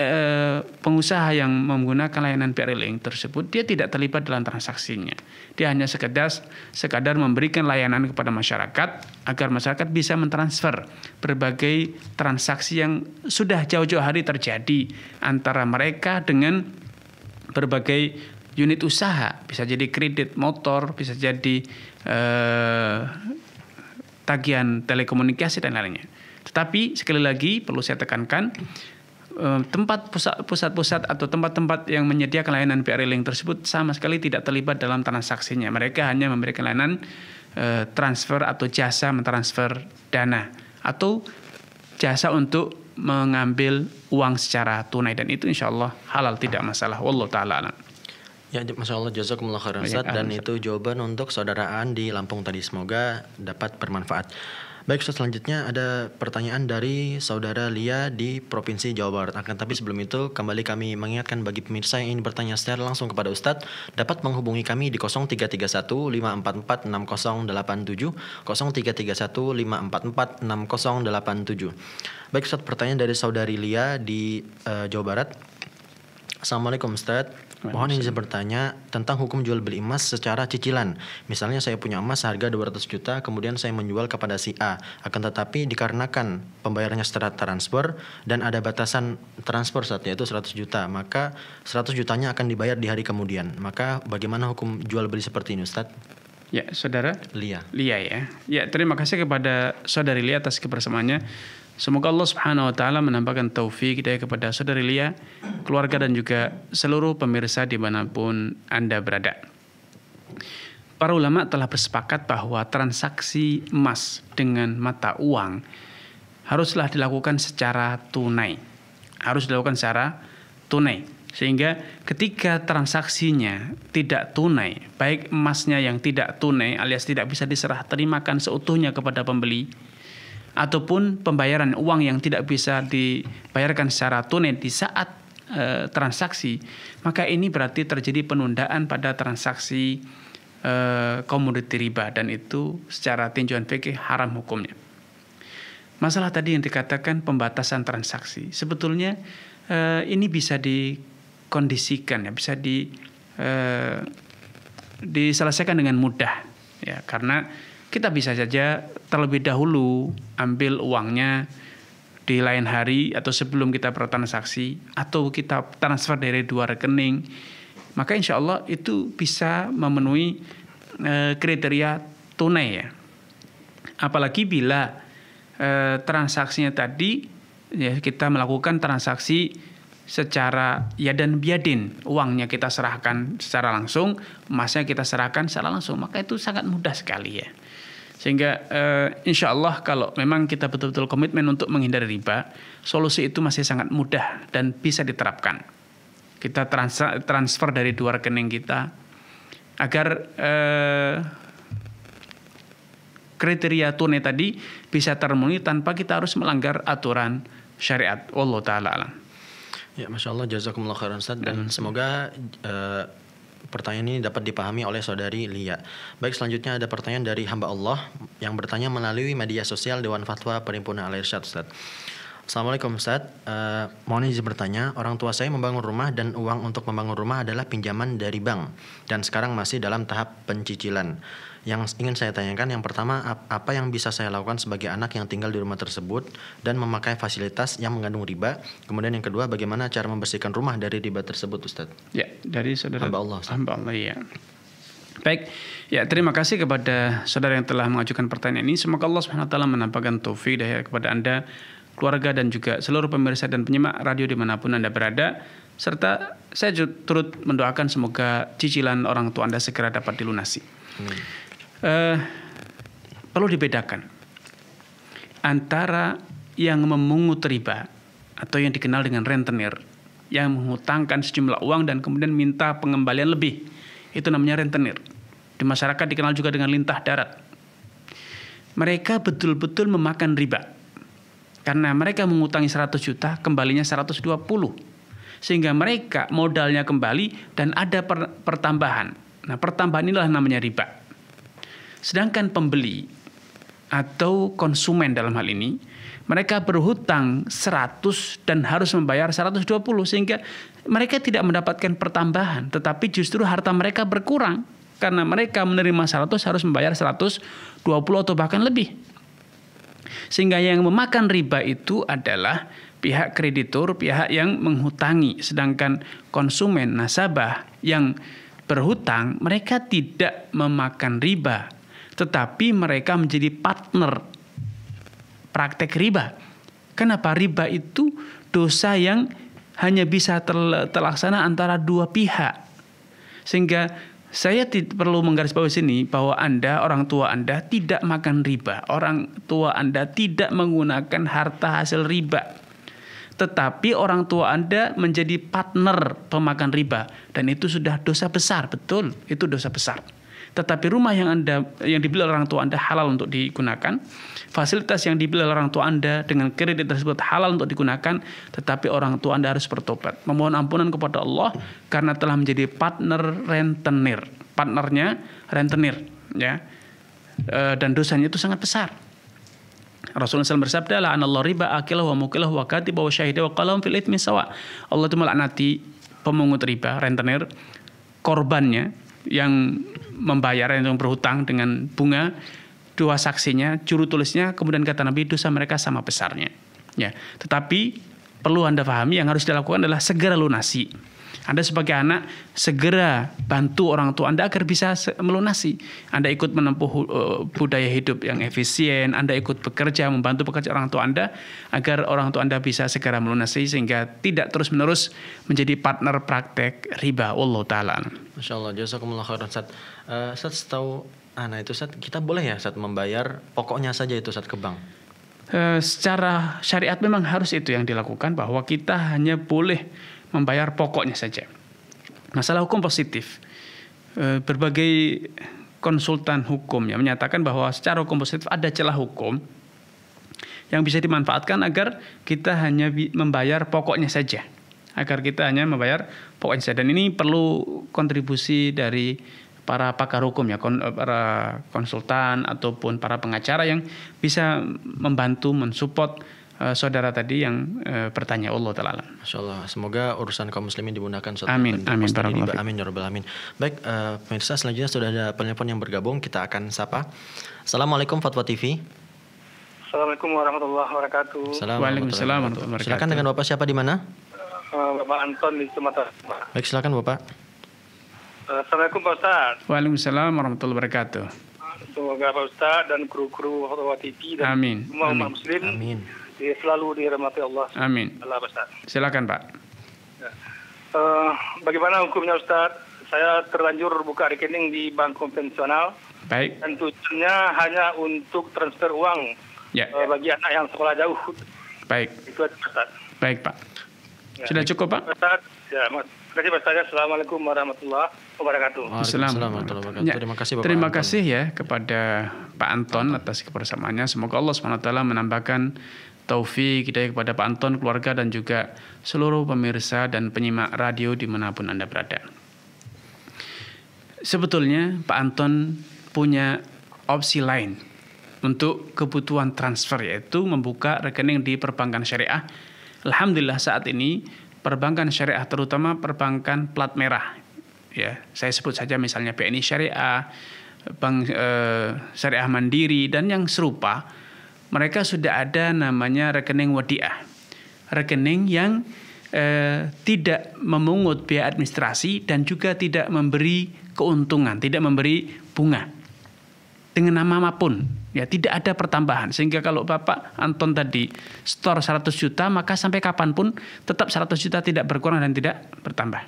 pengusaha yang menggunakan layanan PRLink tersebut, dia tidak terlibat dalam transaksinya. Dia hanya sekadar memberikan layanan kepada masyarakat agar masyarakat bisa mentransfer berbagai transaksi yang sudah jauh-jauh hari terjadi antara mereka dengan berbagai unit usaha. Bisa jadi kredit motor, bisa jadi tagihan telekomunikasi dan lainnya. Tetapi sekali lagi perlu saya tekankan, tempat pusat-pusat atau tempat-tempat yang menyediakan layanan PRLink tersebut sama sekali tidak terlibat dalam transaksinya. Mereka hanya memberikan layanan transfer atau jasa mentransfer dana atau jasa untuk mengambil uang secara tunai, dan itu insya Allah halal, tidak masalah. Wallahu ta'ala alam. Ya, Masya Allah, jazakumullah khairan Ustaz. Dan itu jawaban untuk saudaraan di Lampung tadi. Semoga dapat bermanfaat. Baik Ustaz, selanjutnya ada pertanyaan dari saudara Lia di Provinsi Jawa Barat. Akan tapi sebelum itu, kembali kami mengingatkan bagi pemirsa yang ingin bertanya secara langsung kepada Ustadz, dapat menghubungi kami di 0331 544 6087, 0331 544 6087. Baik Ustadz, pertanyaan dari saudari Lia di Jawa Barat. Assalamualaikum Ustadz. Mohon izin bertanya tentang hukum jual beli emas secara cicilan. Misalnya saya punya emas harga 200 juta, kemudian saya menjual kepada si A. Akan tetapi dikarenakan pembayarannya secara transfer dan ada batasan transfer saat yaitu 100 juta, maka 100 jutanya akan dibayar di hari kemudian. Maka bagaimana hukum jual beli seperti ini Ustadz? Ya, saudara Lia ya. Ya, terima kasih kepada saudari Lia atas kebersamaannya. Semoga Allah Subhanahu wa taala menambahkan taufik hidayah kepada saudari Lia, keluarga dan juga seluruh pemirsa dimanapun Anda berada. Para ulama telah bersepakat bahwa transaksi emas dengan mata uang haruslah dilakukan secara tunai. Sehingga ketika transaksinya tidak tunai, baik emasnya yang tidak tunai alias tidak bisa diserah terimakan seutuhnya kepada pembeli, ataupun pembayaran uang yang tidak bisa dibayarkan secara tunai di saat transaksi, maka ini berarti terjadi penundaan pada transaksi komoditi riba, dan itu secara tinjauan fikih haram hukumnya. Masalah tadi yang dikatakan pembatasan transaksi, sebetulnya ini bisa dikondisikan, ya, bisa diselesaikan dengan mudah, ya, karena kita bisa saja terlebih dahulu ambil uangnya di lain hari atau sebelum kita bertransaksi, atau kita transfer dari dua rekening. Maka insya Allah itu bisa memenuhi kriteria tunai ya. Apalagi bila transaksinya tadi ya, kita melakukan transaksi secara yadan biadin, uangnya kita serahkan secara langsung, emasnya kita serahkan secara langsung, maka itu sangat mudah sekali ya. Sehingga insya Allah kalau memang kita betul-betul komitmen untuk menghindari riba, solusi itu masih sangat mudah dan bisa diterapkan. Kita transfer dari dua rekening kita agar kriteria tunai tadi bisa terpenuhi tanpa kita harus melanggar aturan syariat. Wallahu ta'ala alam. Ya, Masya Allah, jazakumullah khairan Ustaz. Dan semoga pertanyaan ini dapat dipahami oleh saudari Lia. Baik, selanjutnya ada pertanyaan dari hamba Allah yang bertanya melalui media sosial Dewan Fatwa Perhimpunan Al-Irsyad Ustaz. Assalamualaikum Ustaz, mohon izin bertanya, orang tua saya membangun rumah dan uang untuk membangun rumah adalah pinjaman dari bank dan sekarang masih dalam tahap pencicilan. Yang ingin saya tanyakan, yang pertama, apa yang bisa saya lakukan sebagai anak yang tinggal di rumah tersebut dan memakai fasilitas yang mengandung riba? Kemudian yang kedua, bagaimana cara membersihkan rumah dari riba tersebut Ustaz? Ya, dari saudara hamba Allah Ustaz. Hamba Allah, ya. Baik, ya, terima kasih kepada saudara yang telah mengajukan pertanyaan ini. Semoga Allah SWT menampakkan taufik kepada Anda, keluarga dan juga seluruh pemirsa dan penyimak radio dimanapun Anda berada. serta saya turut mendoakan semoga cicilan orang tua Anda segera dapat dilunasi. Perlu dibedakan antara yang memungut riba atau yang dikenal dengan rentenir, yang menghutangkan sejumlah uang dan kemudian minta pengembalian lebih. Itu namanya rentenir. Di masyarakat dikenal juga dengan lintah darat. Mereka betul-betul memakan riba. Karena mereka mengutangi 100 juta, kembalinya 120. Sehingga mereka modalnya kembali dan ada pertambahan. Nah, pertambahan inilah namanya riba. Sedangkan pembeli atau konsumen dalam hal ini, mereka berhutang 100 dan harus membayar 120 sehingga mereka tidak mendapatkan pertambahan, tetapi justru harta mereka berkurang karena mereka menerima 100 harus membayar 120 atau bahkan lebih. Sehingga yang memakan riba itu adalah pihak kreditur, pihak yang menghutangi, sedangkan konsumen nasabah yang berhutang mereka tidak memakan riba, tetapi mereka menjadi partner praktek riba. Kenapa? Riba itu dosa yang hanya bisa terlaksana antara dua pihak. Sehingga saya perlu menggarisbawahi sini bahwa Anda, orang tua Anda tidak makan riba. Orang tua Anda tidak menggunakan harta hasil riba. Tetapi orang tua Anda menjadi partner pemakan riba. Dan itu sudah dosa besar, betul. Itu dosa besar. Tetapi rumah yang dibeli oleh orang tua Anda halal untuk digunakan. Fasilitas yang dibeli oleh orang tua Anda dengan kredit tersebut halal untuk digunakan. Tetapi orang tua Anda harus bertobat. Memohon ampunan kepada Allah karena telah menjadi partner rentenir. Partnernya rentenir. Ya. Dan dosanya itu sangat besar. Rasulullah SAW bersabda, la'anallahu riba akilahu wa mukilahu wa katibahu wa syahidahu wa qalahum fil itsmi sawa. Allah itu melaknati pemungut riba, rentenir, korbannya yang membayar, yang berhutang dengan bunga, dua saksinya, juru tulisnya, kemudian kata Nabi dosa mereka sama besarnya. Ya, tetapi perlu Anda pahami yang harus dilakukan adalah segera lunasi. Anda sebagai anak segera bantu orang tua Anda agar bisa melunasi. Anda ikut menempuh budaya hidup yang efisien, Anda ikut bekerja, membantu pekerja orang tua Anda agar orang tua Anda bisa segera melunasi sehingga tidak terus-menerus menjadi partner praktek riba. Wallahu ta'ala. Masya Allah, jazakumullah khairan Ustaz. Ustaz setahu itu Ustaz, kita boleh ya Ustaz membayar pokoknya saja itu Ustaz ke bank? Secara syariat memang harus itu yang dilakukan, bahwa kita hanya boleh membayar pokoknya saja. Masalah hukum positif, berbagai konsultan hukum yang menyatakan bahwa secara hukum positif ada celah hukum yang bisa dimanfaatkan agar kita hanya membayar pokoknya saja. Agar kita hanya membayar pokoknya saja. Dan ini perlu kontribusi dari para pakar hukum ya, para konsultan ataupun para pengacara yang bisa membantu, mensupport saudara tadi yang bertanya. Allah Ta'ala. Masya Allah. Semoga urusan kaum muslimin dimudahkan. Amin. Amin. Amin ya Rabbal Alamin. Baik, pemirsa, selanjutnya sudah ada penelpon yang bergabung. Kita akan sapa. Assalamualaikum Fatwa TV. Assalamualaikum warahmatullahi wabarakatuh. Waalaikumsalam warahmatullahi wabarakatuh. Silakan, dengan Bapak siapa di mana? Bapak Anton di Sumatera. Baik, silakan Bapak. Assalamualaikum Pak Ustaz. Waalaikumsalam warahmatullahi wabarakatuh. Semoga Pak Ustaz dan kru-kru Fatwa TV dan semua umat muslim selalu dirahmati Allah. Amin. Allah Ustaz. Silakan Pak. Ya. Bagaimana hukumnya Ustaz? Saya terlanjur buka rekening di bank konvensional. Baik. Dan tujuannya hanya untuk transfer uang bagi anak yang sekolah jauh. Baik. Itu aja Ustaz. Baik Pak. Sudah cukup Pak? Ustaz, ya, terima kasih Pak Ustaz. Assalamualaikum warahmatullahi wabarakatuh. Assalamualaikum. Terima kasih Bapak. Terima kasih ya kepada Pak Anton atas kebersamaannya. Semoga Allah SWT menambahkan taufik hidayah kepada Pak Anton, keluarga dan juga seluruh pemirsa dan penyimak radio dimanapun Anda berada. Sebetulnya Pak Anton punya opsi lain untuk kebutuhan transfer, yaitu membuka rekening di perbankan syariah. Alhamdulillah saat ini perbankan syariah, terutama perbankan plat merah, ya saya sebut saja misalnya BNI Syariah, Bank Syariah Mandiri dan yang serupa, mereka sudah ada namanya rekening wadiah, rekening yang tidak memungut biaya administrasi dan juga tidak memberi keuntungan, tidak memberi bunga. dengan nama apapun, ya tidak ada pertambahan. Sehingga kalau Bapak Anton tadi store 100 juta, maka sampai kapanpun tetap 100 juta tidak berkurang dan tidak bertambah.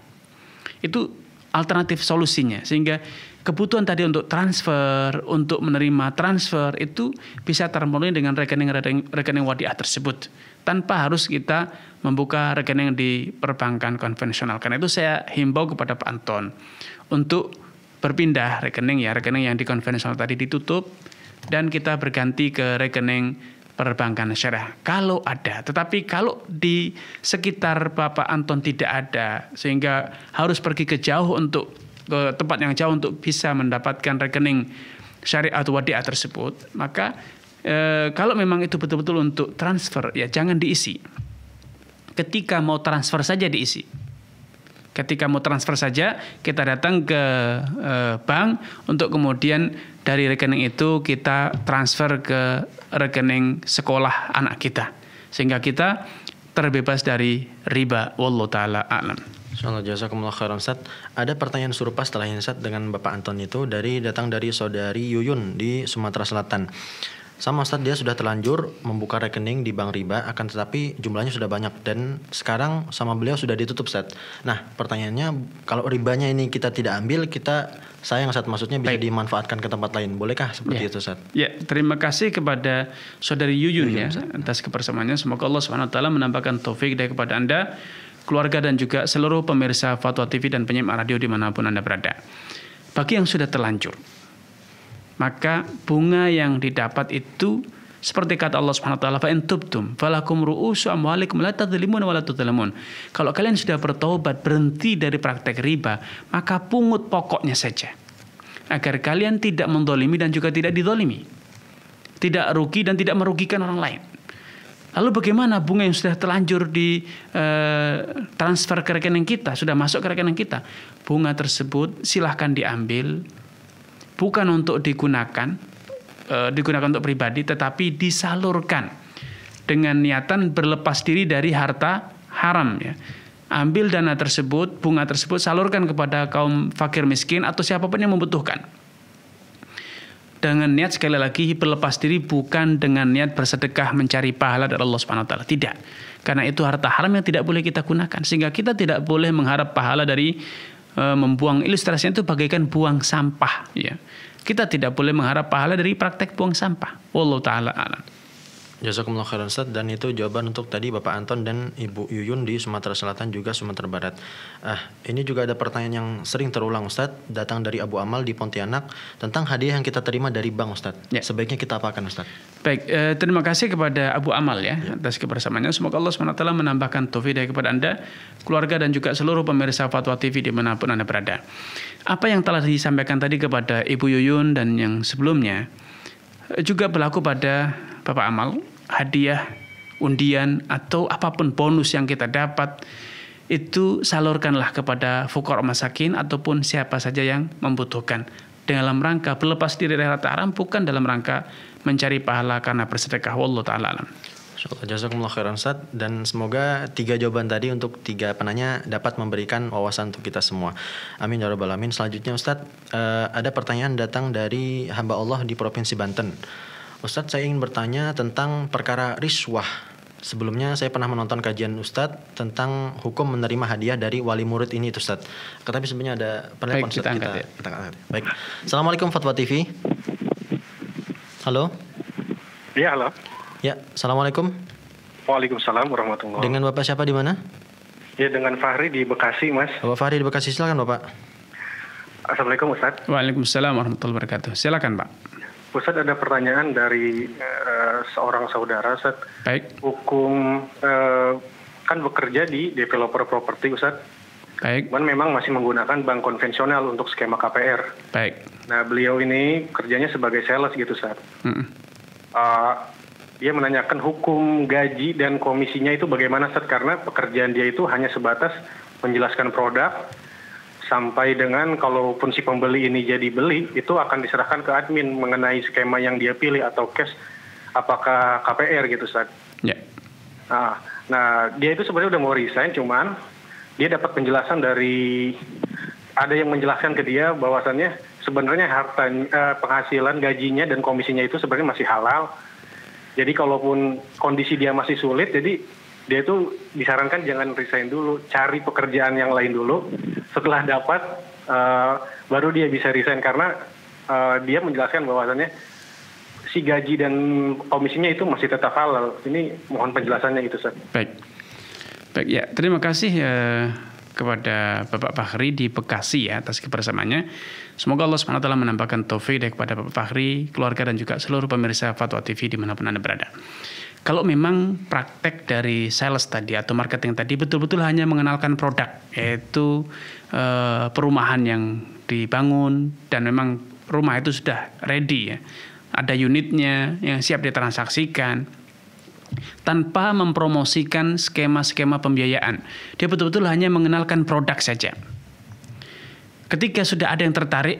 Itu alternatif solusinya. Sehingga kebutuhan tadi untuk transfer, untuk menerima transfer itu bisa terpenuhi dengan rekening wadiah tersebut, tanpa harus kita membuka rekening di perbankan konvensional. Karena itu saya himbau kepada Pak Anton untuk berpindah rekening yang di konvensional tadi ditutup dan kita berganti ke rekening perbankan syariah kalau ada. Tetapi kalau di sekitar Bapak Anton tidak ada, sehingga harus pergi ke tempat yang jauh untuk bisa mendapatkan rekening syariah atau wadiah tersebut, maka kalau memang itu betul-betul untuk transfer, ya jangan diisi. Ketika mau transfer saja diisi. Ketika mau transfer saja kita datang ke bank untuk kemudian dari rekening itu kita transfer ke rekening sekolah anak kita, sehingga kita terbebas dari riba. Wallahu taala a'lam. Insyaallah, jazakumullah khairan Ustaz. Ada pertanyaan serupa setelah ini Ustaz dengan Bapak Anton itu datang dari saudari Yuyun di Sumatera Selatan. Sama Ustaz, dia sudah terlanjur membuka rekening di bank riba, akan tetapi jumlahnya sudah banyak dan sekarang sama beliau sudah ditutup Ustaz. Nah, pertanyaannya, kalau ribanya ini kita tidak ambil, kita sayang Ustaz, maksudnya bisa dimanfaatkan ke tempat lain. Bolehkah seperti itu Ustaz? Ya, terima kasih kepada saudari Yuyun ya atas kebersamaannya. Semoga Allah SWT menambahkan taufik kepada Anda, keluarga dan juga seluruh pemirsa Fatwa TV dan penyimak radio dimanapun Anda berada. Bagi yang sudah terlanjur, maka bunga yang didapat itu seperti kata Allah Subhanahu wa taala, fa in tubtum falakum ru'usu amwalikum la tadzlimuna wa la tudzlamun. Kalau kalian sudah bertobat, berhenti dari praktek riba, maka pungut pokoknya saja, agar kalian tidak mendolimi dan juga tidak didolimi, tidak rugi dan tidak merugikan orang lain. Lalu bagaimana bunga yang sudah terlanjur di transfer ke rekening kita, sudah masuk ke rekening kita? Bunga tersebut silahkan diambil, bukan untuk digunakan untuk pribadi, tetapi disalurkan dengan niatan berlepas diri dari harta haram ya. Ambil dana tersebut, bunga tersebut, salurkan kepada kaum fakir miskin atau siapapun yang membutuhkan. Dengan niat, sekali lagi, berlepas diri, bukan dengan niat bersedekah mencari pahala dari Allah Subhanahu wa taala. Tidak. Karena itu harta haram yang tidak boleh kita gunakan, sehingga kita tidak boleh mengharap pahala dari membuang. Ilustrasinya itu bagaikan buang sampah ya. Kita tidak boleh mengharap pahala dari praktek buang sampah. Wallahu taala a'lam. Jazakumullah khairan Ustaz. Dan itu jawaban untuk tadi Bapak Anton dan Ibu Yuyun di Sumatera Selatan juga Sumatera Barat. Ini juga ada pertanyaan yang sering terulang Ustaz, datang dari Abu Amal di Pontianak tentang hadiah yang kita terima dari bank Ustaz. Ya. Sebaiknya kita apakan Ustaz? Baik, terima kasih kepada Abu Amal ya atas kebersamaannya. Semoga Allah SWT menambahkan taufik kepada Anda, keluarga dan juga seluruh pemirsa Fatwa TV dimanapun Anda berada. Apa yang telah disampaikan tadi kepada Ibu Yuyun dan yang sebelumnya juga berlaku pada Bapak Amal. Hadiah, undian atau apapun bonus yang kita dapat itu salurkanlah kepada fuqara masakin ataupun siapa saja yang membutuhkan, dalam rangka berlepas diri dari harta haram, bukan dalam rangka mencari pahala karena bersedekah. Wallahu taala alam. Insyaallah, jazakumullah khairan Ustaz, dan semoga 3 jawaban tadi untuk 3 penanya dapat memberikan wawasan untuk kita semua. Amin ya rabbal alamin. Selanjutnya Ustaz, ada pertanyaan datang dari hamba Allah di Provinsi Banten. Ustaz, saya ingin bertanya tentang perkara riswah. Sebelumnya saya pernah menonton kajian Ustaz tentang hukum menerima hadiah dari wali murid ini Ustaz. Tetapi sebenarnya ada penelpon Ustaz, kita angkat. Baik. Assalamualaikum Fatwa TV. Halo. Iya, halo. Ya, assalamualaikum. Waalaikumsalam warahmatullahi wabarakatuh. Dengan Bapak siapa di mana? Ya, dengan Fahri di Bekasi, Mas. Bapak Fahri di Bekasi, silakan Bapak. Assalamualaikum Ustaz. Waalaikumsalam warahmatullahi wabarakatuh. Silakan Pak. Ustaz, ada pertanyaan dari seorang saudara Ustaz. Baik. Hukum kan bekerja di developer properti Ustaz. Baik. Dan memang masih menggunakan bank konvensional untuk skema KPR. Baik. Nah, beliau ini kerjanya sebagai sales gitu Ustaz. Dia menanyakan hukum gaji dan komisinya itu bagaimana Ustaz, karena pekerjaan dia itu hanya sebatas menjelaskan produk sampai dengan kalaupun si pembeli ini jadi beli, itu akan diserahkan ke admin mengenai skema yang dia pilih atau cash, apakah KPR gitu Ustaz. Ya. Nah, dia itu sebenarnya udah mau resign, cuman dia dapat penjelasan dari, ada yang menjelaskan ke dia bahwasannya sebenarnya penghasilan gajinya dan komisinya itu sebenarnya masih halal. Jadi kalaupun kondisi dia masih sulit, jadi dia itu disarankan jangan resign dulu, cari pekerjaan yang lain dulu. Setelah dapat, baru dia bisa resign, karena dia menjelaskan bahwasannya si gaji dan komisinya itu masih tetap halal. Ini mohon penjelasannya itu, Ustaz. Baik ya, terima kasih kepada Bapak Fahri di Bekasi ya atas kebersamaannya. Semoga Allah SWT menambahkan taufik kepada Bapak Fahri, keluarga dan juga seluruh pemirsa Fatwa TV dimanapun Anda berada. Kalau memang praktek dari sales tadi atau marketing tadi betul-betul hanya mengenalkan produk, yaitu perumahan yang dibangun dan memang rumah itu sudah ready ya, ada unitnya yang siap ditransaksikan, tanpa mempromosikan skema-skema pembiayaan. Dia betul-betul hanya mengenalkan produk saja. Ketika sudah ada yang tertarik,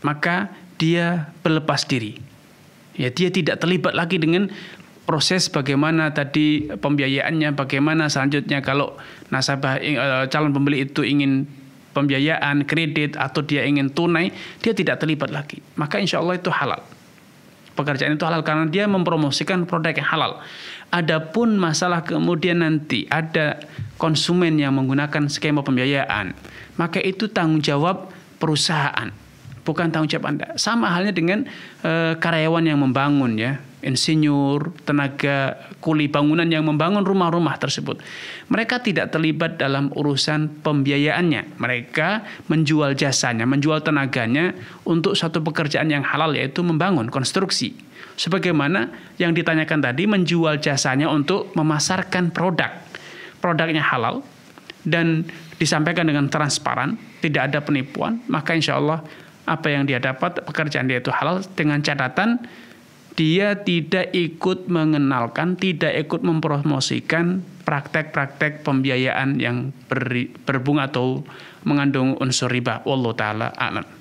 maka dia berlepas diri. Ya, dia tidak terlibat lagi dengan proses bagaimana tadi pembiayaannya, bagaimana selanjutnya kalau nasabah calon pembeli itu ingin pembiayaan, kredit, atau dia ingin tunai, dia tidak terlibat lagi. Maka insya Allah itu halal. Pekerjaan itu halal karena dia mempromosikan produk yang halal. Adapun masalah kemudian nanti ada konsumen yang menggunakan skema pembiayaan, maka itu tanggung jawab perusahaan, bukan tanggung jawab Anda. Sama halnya dengan karyawan yang membangun ya, insinyur, tenaga kuli bangunan yang membangun rumah-rumah tersebut. Mereka tidak terlibat dalam urusan pembiayaannya. Mereka menjual jasanya, menjual tenaganya untuk satu pekerjaan yang halal, yaitu membangun konstruksi. Sebagaimana yang ditanyakan tadi, menjual jasanya untuk memasarkan produk. Produknya halal dan disampaikan dengan transparan, tidak ada penipuan, maka insya Allah apa yang dia dapat, pekerjaan dia itu halal, dengan catatan dia tidak ikut mengenalkan, tidak ikut mempromosikan praktek-praktek pembiayaan yang berbunga atau mengandung unsur riba. Wallahu ta'ala a'lam.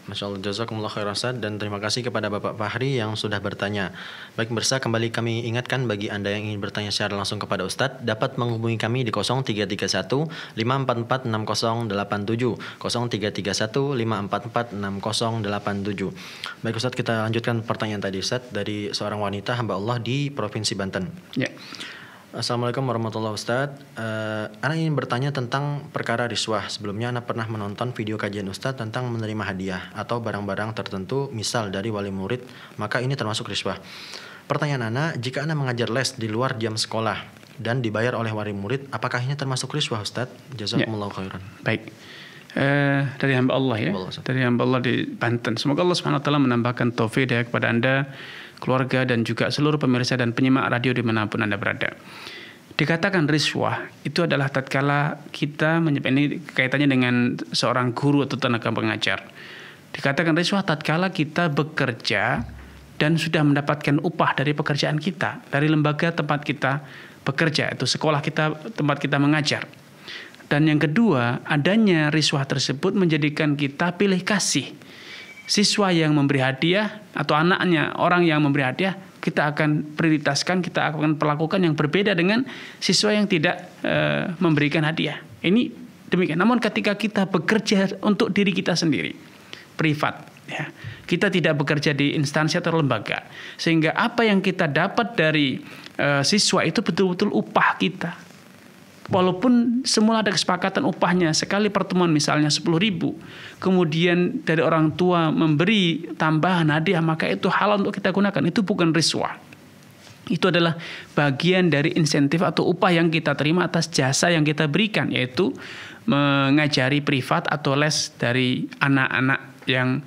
Masya Allah, jazakumullah khairan Ustaz, dan terima kasih kepada Bapak Fahri yang sudah bertanya. Baik pemirsa, kembali kami ingatkan bagi Anda yang ingin bertanya secara langsung kepada Ustaz, dapat menghubungi kami di 0331 544 6087, 0331 544 6087. Baik Ustaz, kita lanjutkan pertanyaan tadi Ustaz dari seorang wanita hamba Allah di Provinsi Banten. Ya. Assalamualaikum warahmatullahi wabarakatuh. Ana ingin bertanya tentang perkara riswah. Sebelumnya Ana pernah menonton video kajian Ustadz tentang menerima hadiah atau barang-barang tertentu, misal dari wali murid, maka ini termasuk riswah. Pertanyaan Ana, jika Ana mengajar les di luar jam sekolah dan dibayar oleh wali murid, apakah ini termasuk riswah Ustadz? Jazakumullahu khairan. Baik. Dari hamba Allah ya, dari hamba Allah di Banten. Semoga Allah SWT menambahkan taufik kepada Anda, keluarga, dan juga seluruh pemirsa dan penyimak radio dimanapun Anda berada. Dikatakan riswah itu adalah tatkala kita, ini kaitannya dengan seorang guru atau tenaga pengajar. Dikatakan riswah tatkala kita bekerja dan sudah mendapatkan upah dari pekerjaan kita, dari lembaga tempat kita bekerja, itu sekolah kita, tempat kita mengajar. Dan yang kedua, adanya riswah tersebut menjadikan kita pilih kasih. Siswa yang memberi hadiah atau anaknya orang yang memberi hadiah, kita akan prioritaskan, kita akan perlakukan yang berbeda dengan siswa yang tidak memberikan hadiah. Ini demikian. Namun ketika kita bekerja untuk diri kita sendiri, privat, ya, kita tidak bekerja di instansi atau lembaga, sehingga apa yang kita dapat dari siswa itu betul-betul upah kita. Walaupun semula ada kesepakatan upahnya, sekali pertemuan misalnya 10.000, kemudian dari orang tua memberi tambahan hadiah, maka itu halal untuk kita gunakan. Itu bukan riswah. Itu adalah bagian dari insentif atau upah yang kita terima atas jasa yang kita berikan, yaitu mengajari privat atau les dari anak-anak yang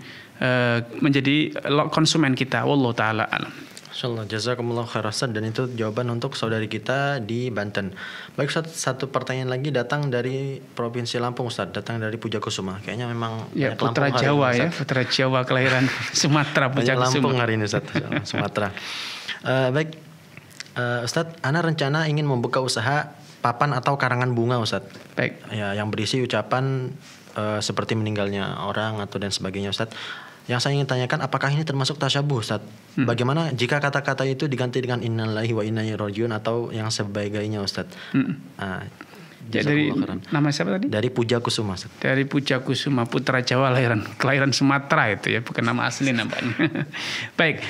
menjadi konsumen kita. Wallahu ta'ala alam. Insyaallah, jazakumullah khairan, dan itu jawaban untuk saudari kita di Banten. Baik Ustaz, satu pertanyaan lagi datang dari Provinsi Lampung Ustaz, datang dari Pujakusuma. Kayaknya memang ya, putra Jawa ini, ya, putra Jawa kelahiran Sumatera, Pujakusuma. Lampung hari ini Ustaz, Sumatera. Baik Ustaz, Ana rencana ingin membuka usaha papan atau karangan bunga Ustaz. Baik. Ya, yang berisi ucapan seperti meninggalnya orang atau dan sebagainya Ustaz. Yang saya ingin tanyakan, apakah ini termasuk tasyabuh Ustaz? Bagaimana jika kata-kata itu diganti dengan innalillahi wa inna ilaihi rajiun atau yang sebagainya Ustaz? Dari nama siapa tadi? Dari Puja Kusuma. Ustaz. Dari Puja Kusuma, putra Jawa kelahiran Sumatera itu ya, bukan nama asli nampaknya. Baik,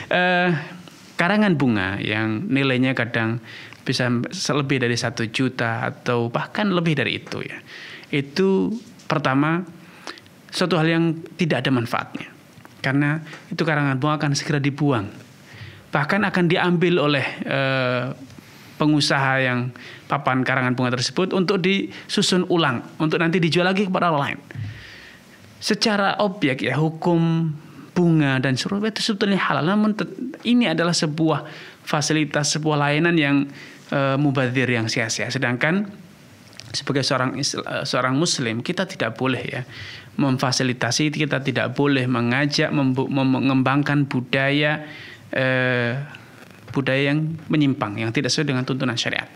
karangan bunga yang nilainya kadang bisa lebih dari 1 juta atau bahkan lebih dari itu ya. Itu pertama suatu hal yang tidak ada manfaatnya. Karena itu karangan bunga akan segera dibuang. Bahkan akan diambil oleh pengusaha yang papan karangan bunga tersebut untuk disusun ulang, untuk nanti dijual lagi kepada orang lain. Secara objek ya, hukum bunga dan seluruh itu sebetulnya halal, namun ini adalah sebuah fasilitas, sebuah layanan yang mubadzir, yang sia-sia. Sedangkan sebagai seorang muslim, kita tidak boleh ya memfasilitasi, kita tidak boleh mengajak mengembangkan budaya yang menyimpang, yang tidak sesuai dengan tuntunan syariat.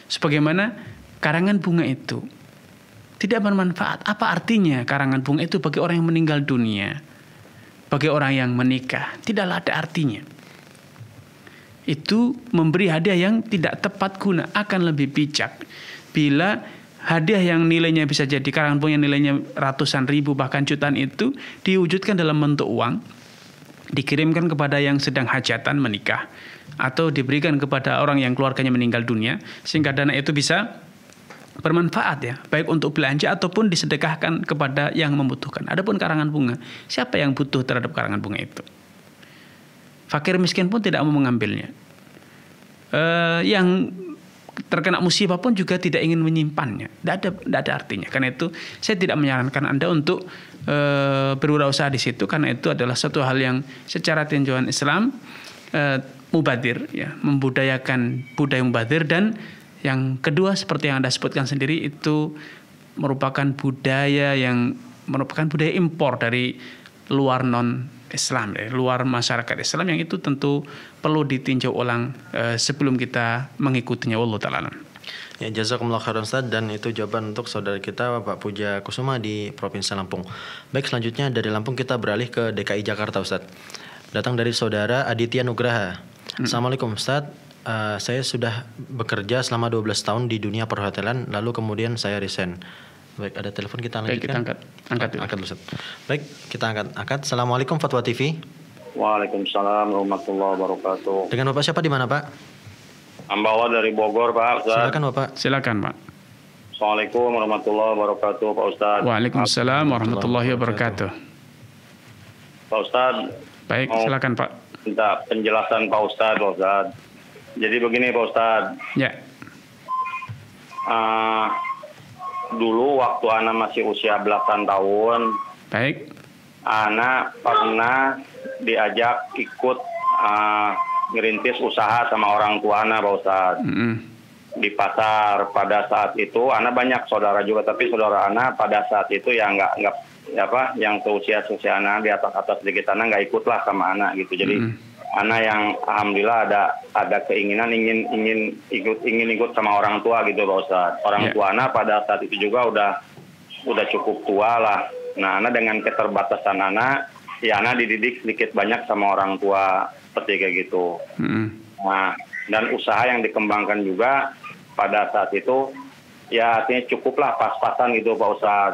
Sebagaimana karangan bunga itu tidak bermanfaat. Apa artinya karangan bunga itu bagi orang yang meninggal dunia, bagi orang yang menikah? Tidaklah ada artinya. Itu memberi hadiah yang tidak tepat guna. Akan lebih bijak bila hadiah yang nilainya bisa jadi karangan bunga yang nilainya ratusan ribu bahkan jutaan itu diwujudkan dalam bentuk uang, dikirimkan kepada yang sedang hajatan menikah, atau diberikan kepada orang yang keluarganya meninggal dunia, sehingga dana itu bisa bermanfaat ya, baik untuk belanja ataupun disedekahkan kepada yang membutuhkan. Adapun karangan bunga, siapa yang butuh terhadap karangan bunga itu? Fakir miskin pun tidak mau mengambilnya. Yang terkena musibah pun juga tidak ingin menyimpannya. Tidak ada artinya. Karena itu saya tidak menyarankan Anda untuk berwirausaha di situ, karena itu adalah satu hal yang secara tinjauan Islam mubadir ya, membudayakan budaya mubadir. Dan yang kedua seperti yang Anda sebutkan sendiri, itu merupakan budaya impor dari luar non-Islam, dari luar masyarakat Islam, yang itu tentu perlu ditinjau ulang sebelum kita mengikutinya. Wallahu ta'ala. Ya, jazakumullah khairan Ustaz, dan itu jawaban untuk saudara kita Pak Puja Kusuma di Provinsi Lampung. Baik, selanjutnya dari Lampung kita beralih ke DKI Jakarta Ustaz. Datang dari saudara Aditya Nugraha. Assalamualaikum Ustaz. Saya sudah bekerja selama 12 tahun di dunia perhotelan, lalu kemudian saya resign. Baik, ada telepon, kita lanjutkan. Baik, kita angkat Ustaz. Baik, kita angkat. Assalamualaikum Fatwa TV. Waalaikumsalam warahmatullahi wabarakatuh. Dengan Bapak siapa, di mana Pak? Ambawa dari Bogor, Pak Ustaz. Silakan Bapak. Silakan Pak. Assalamualaikum warahmatullahi wabarakatuh, Pak Ustaz. Waalaikumsalam warahmatullahi wabarakatuh. Pak Ustaz. Baik, silakan Pak. Minta penjelasan Pak Ustaz. Jadi begini Pak Ustaz. Ya. Dulu waktu anak masih usia belasan tahun, baik, anak pernah diajak ikut ngerintis usaha sama orang tua anak, Pak Ustaz. Di pasar. Pada saat itu anak banyak saudara juga, tapi saudara anak pada saat itu ya nggak yang seusia anak, di atas sedikit anak nggak ikutlah sama anak gitu. Jadi anak yang alhamdulillah ada keinginan ingin ikut sama orang tua gitu Pak Ustaz. Orang tua anak pada saat itu juga udah cukup tua lah. Nah, anak dengan keterbatasan anak, ya anak dididik sedikit banyak sama orang tua seperti kayak gitu. Nah, dan usaha yang dikembangkan juga pada saat itu ya artinya cukuplah pas-pasan gitu Pak Ustaz.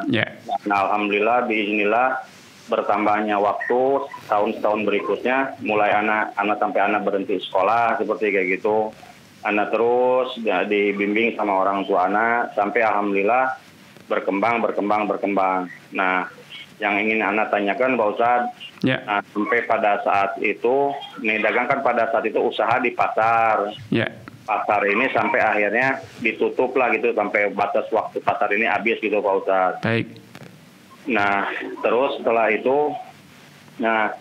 Nah, alhamdulillah biiznillah bertambahnya waktu tahun-tahun berikutnya, mulai anak sampai anak berhenti sekolah seperti kayak gitu, anak terus ya, dibimbing sama orang tua anak sampai alhamdulillah berkembang. Nah, yang ingin anak tanyakan Pak Ustadz, nah, sampai pada saat itu, nih dagang kan pada saat itu usaha di pasar. Pasar ini sampai akhirnya ditutup lah gitu, sampai batas waktu pasar ini habis gitu Pak Ustadz. Baik. Nah, terus setelah itu, nah,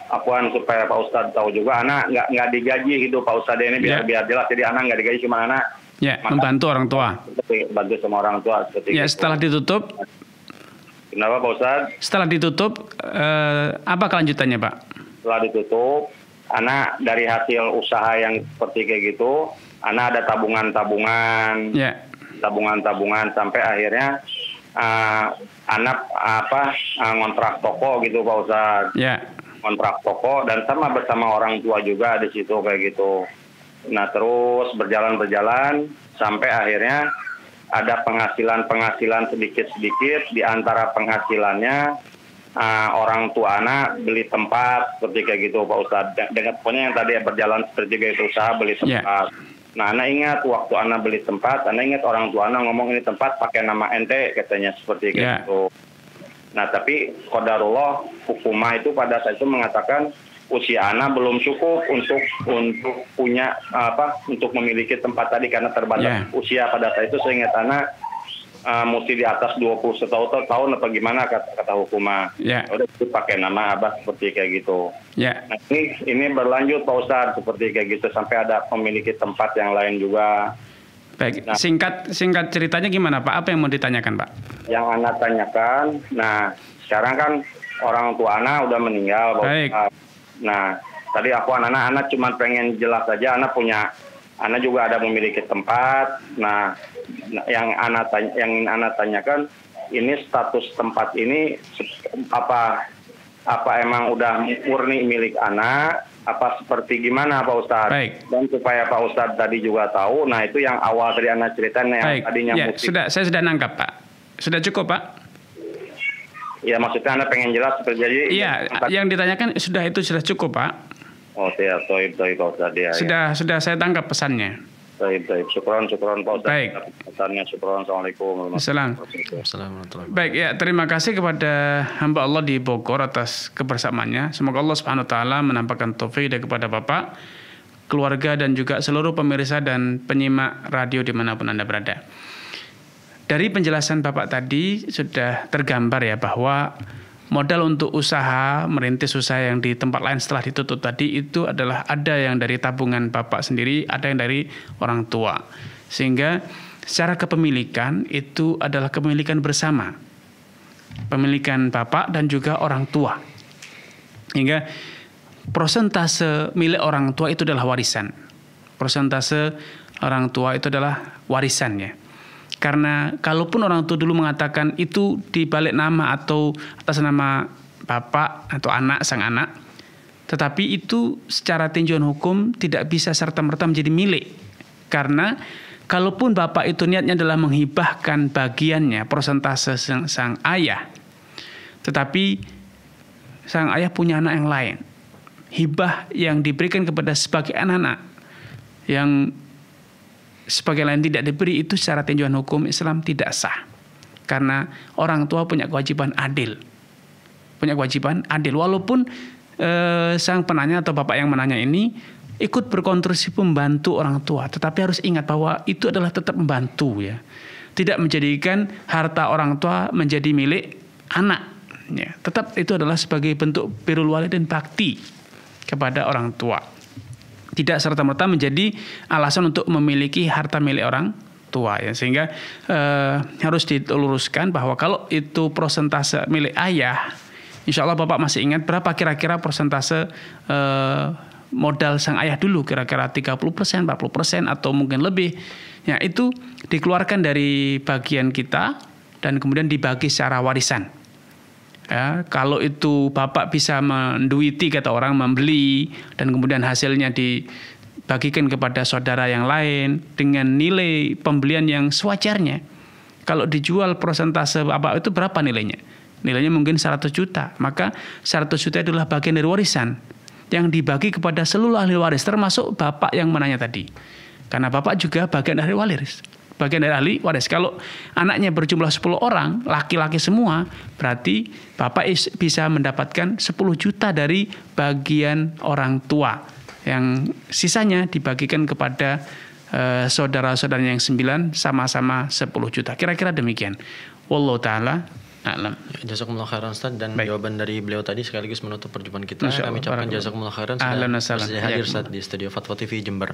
apaan supaya Pak Ustadz tahu juga, anak nggak digaji gitu Pak Ustadz ini biar jelas. Jadi anak nggak digaji, cuma anak membantu orang tua. Bantu sama orang tua seperti itu. Setelah ditutup. Kenapa Pak Ustadz? Setelah ditutup, apa kelanjutannya Pak? Setelah ditutup, anak dari hasil usaha yang seperti kayak gitu, anak ada tabungan sampai akhirnya anak ngontrak toko gitu Pak Ustadz. Kontrak toko dan sama bersama orang tua juga di situ kayak gitu. Nah, terus berjalan sampai akhirnya ada penghasilan sedikit-sedikit, di antara penghasilannya orang tua anak beli tempat seperti kayak gitu Pak Ustadz. Dengan pokoknya yang tadi berjalan seperti itu usaha beli tempat. Nah, anak ingat waktu anak beli tempat, anak ingat orang tua anak ngomong ini tempat pakai nama ente katanya seperti gitu. Nah, tapi qadarullah hukumah itu pada saat itu mengatakan usia anak belum cukup untuk punya untuk memiliki tempat tadi karena terbatas usia pada saat itu. Seingat anak mesti di atas 21 tahun apa gimana kata hukumah. Udah itu pakai nama abah seperti kayak gitu. Nah, ini berlanjut Pak Ustadz seperti kayak gitu sampai ada memiliki tempat yang lain juga. Baik, nah, singkat ceritanya gimana Pak? Apa yang mau ditanyakan Pak? Yang anak tanyakan, nah sekarang kan orang tua anak udah meninggal Pak Ustadz. Nah, tadi aku anak cuma pengen jelas saja, anak juga ada memiliki tempat. Nah, yang anak tanyakan ini status tempat ini apa emang udah murni milik anak, apa seperti gimana Pak Ustadz? Baik. Dan supaya Pak Ustadz tadi juga tahu, nah itu yang awal dari anak ceritanya yang tadinya saya sudah nangkap Pak. Sudah cukup Pak? Ya maksudnya Anda pengen jelas seperti jadi. Iya, yang ditanyakan sudah cukup Pak. Oh siap, Pak Ustadz ya. Sudah saya tangkap pesannya. Baik. Syukron Pak Ustadz. Baik. Pesannya syukron. Assalamualaikum warahmatullahi wabarakatuh. Baik ya, terima kasih kepada hamba Allah di Bogor atas kebersamaannya. Semoga Allah Subhanahu wa taala menampakkan taufik kepada Bapak, keluarga dan juga seluruh pemirsa dan penyimak radio dimanapun Anda berada. Dari penjelasan Bapak tadi sudah tergambar ya bahwa modal untuk usaha, merintis usaha yang di tempat lain setelah ditutup tadi itu adalah ada yang dari tabungan Bapak sendiri, ada yang dari orang tua. Sehingga secara kepemilikan itu adalah kepemilikan bersama. Pemilikan Bapak dan juga orang tua. Hingga persentase milik orang tua itu adalah warisan. Persentase orang tua itu adalah warisannya. Karena kalaupun orang tua dulu mengatakan itu dibalik nama atau atas nama bapak atau sang anak, tetapi itu secara tinjauan hukum tidak bisa serta-merta menjadi milik. Karena kalaupun bapak itu niatnya adalah menghibahkan bagiannya, persentase sang ayah, tetapi sang ayah punya anak yang lain. Hibah yang diberikan kepada sebagai anak-anak yang sebagai lain tidak diberi itu secara tinjauan hukum Islam tidak sah. Karena orang tua punya kewajiban adil. Walaupun sang penanya atau bapak yang menanya ini ikut berkontribusi membantu orang tua. Tetapi harus ingat bahwa itu adalah tetap membantu ya. Tidak menjadikan harta orang tua menjadi milik anak. Ya. Tetap itu adalah sebagai bentuk birrul walidain bakti kepada orang tua. Tidak serta-merta menjadi alasan untuk memiliki harta milik orang tua ya. Sehingga harus diluruskan bahwa kalau itu persentase milik ayah, insya Allah Bapak masih ingat berapa kira-kira persentase modal sang ayah dulu, kira-kira 30%, 40% atau mungkin lebih. Ya, itu dikeluarkan dari bagian kita dan kemudian dibagi secara warisan. Ya, kalau itu bapak bisa menduiti kata orang, membeli dan kemudian hasilnya dibagikan kepada saudara yang lain dengan nilai pembelian yang sewajarnya. Kalau dijual persentase bapak itu berapa nilainya? Nilainya mungkin 100 juta. Maka 100 juta adalah bagian dari warisan yang dibagi kepada seluruh ahli waris termasuk bapak yang menanya tadi. Karena bapak juga bagian dari waris. Bagian dari ahli waris. Kalau anaknya berjumlah 10 orang, laki-laki semua, berarti bapak bisa mendapatkan 10 juta dari bagian orang tua. Yang sisanya dibagikan kepada saudara-saudaranya yang 9 sama-sama 10 juta. Kira-kira demikian. Wallahu ta'ala a'lam. Jazakumullah khairan Ustaz, dan jawaban dari beliau tadi sekaligus menutup perjumpaan kita. Kami ucapkan jazakumullah khairan sudah hadir saat di studio Fatwa TV Jember.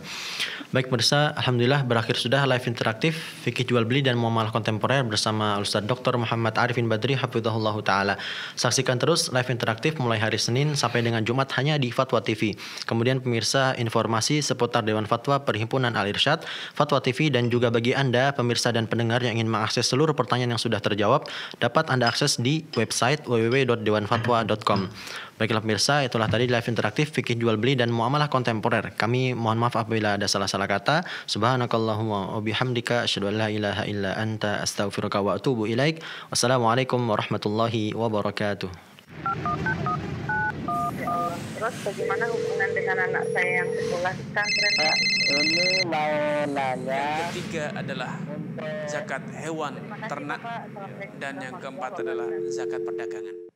Baik pemirsa, alhamdulillah berakhir sudah live interaktif fikih jual beli dan muamalah kontemporer bersama Ustaz Dr. Muhammad Arifin Badri hafizahullah taala. Saksikan terus live interaktif mulai hari Senin sampai dengan Jumat hanya di Fatwa TV. Kemudian pemirsa, informasi seputar Dewan Fatwa Perhimpunan Al-Irsyad, Fatwa TV, dan juga bagi Anda pemirsa dan pendengar yang ingin mengakses seluruh pertanyaan yang sudah terjawab, dapat Anda Anda akses di website www.dewanfatwa.com. Baiklah pemirsa, itulah tadi live interaktif fikih jual beli dan muamalah kontemporer. Kami mohon maaf apabila ada salah-salah kata. Subhanakallahumma wa bihamdika asyhadu an la ilaha illa anta astaghfiruka wa atubu ilaik. Wassalamualaikum warahmatullahi wabarakatuh. Terus bagaimana hubungan dengan anak saya yang sekolah di pesantren? Ini mau nanya. Ketiga adalah zakat hewan ternak dan yang keempat adalah zakat perdagangan.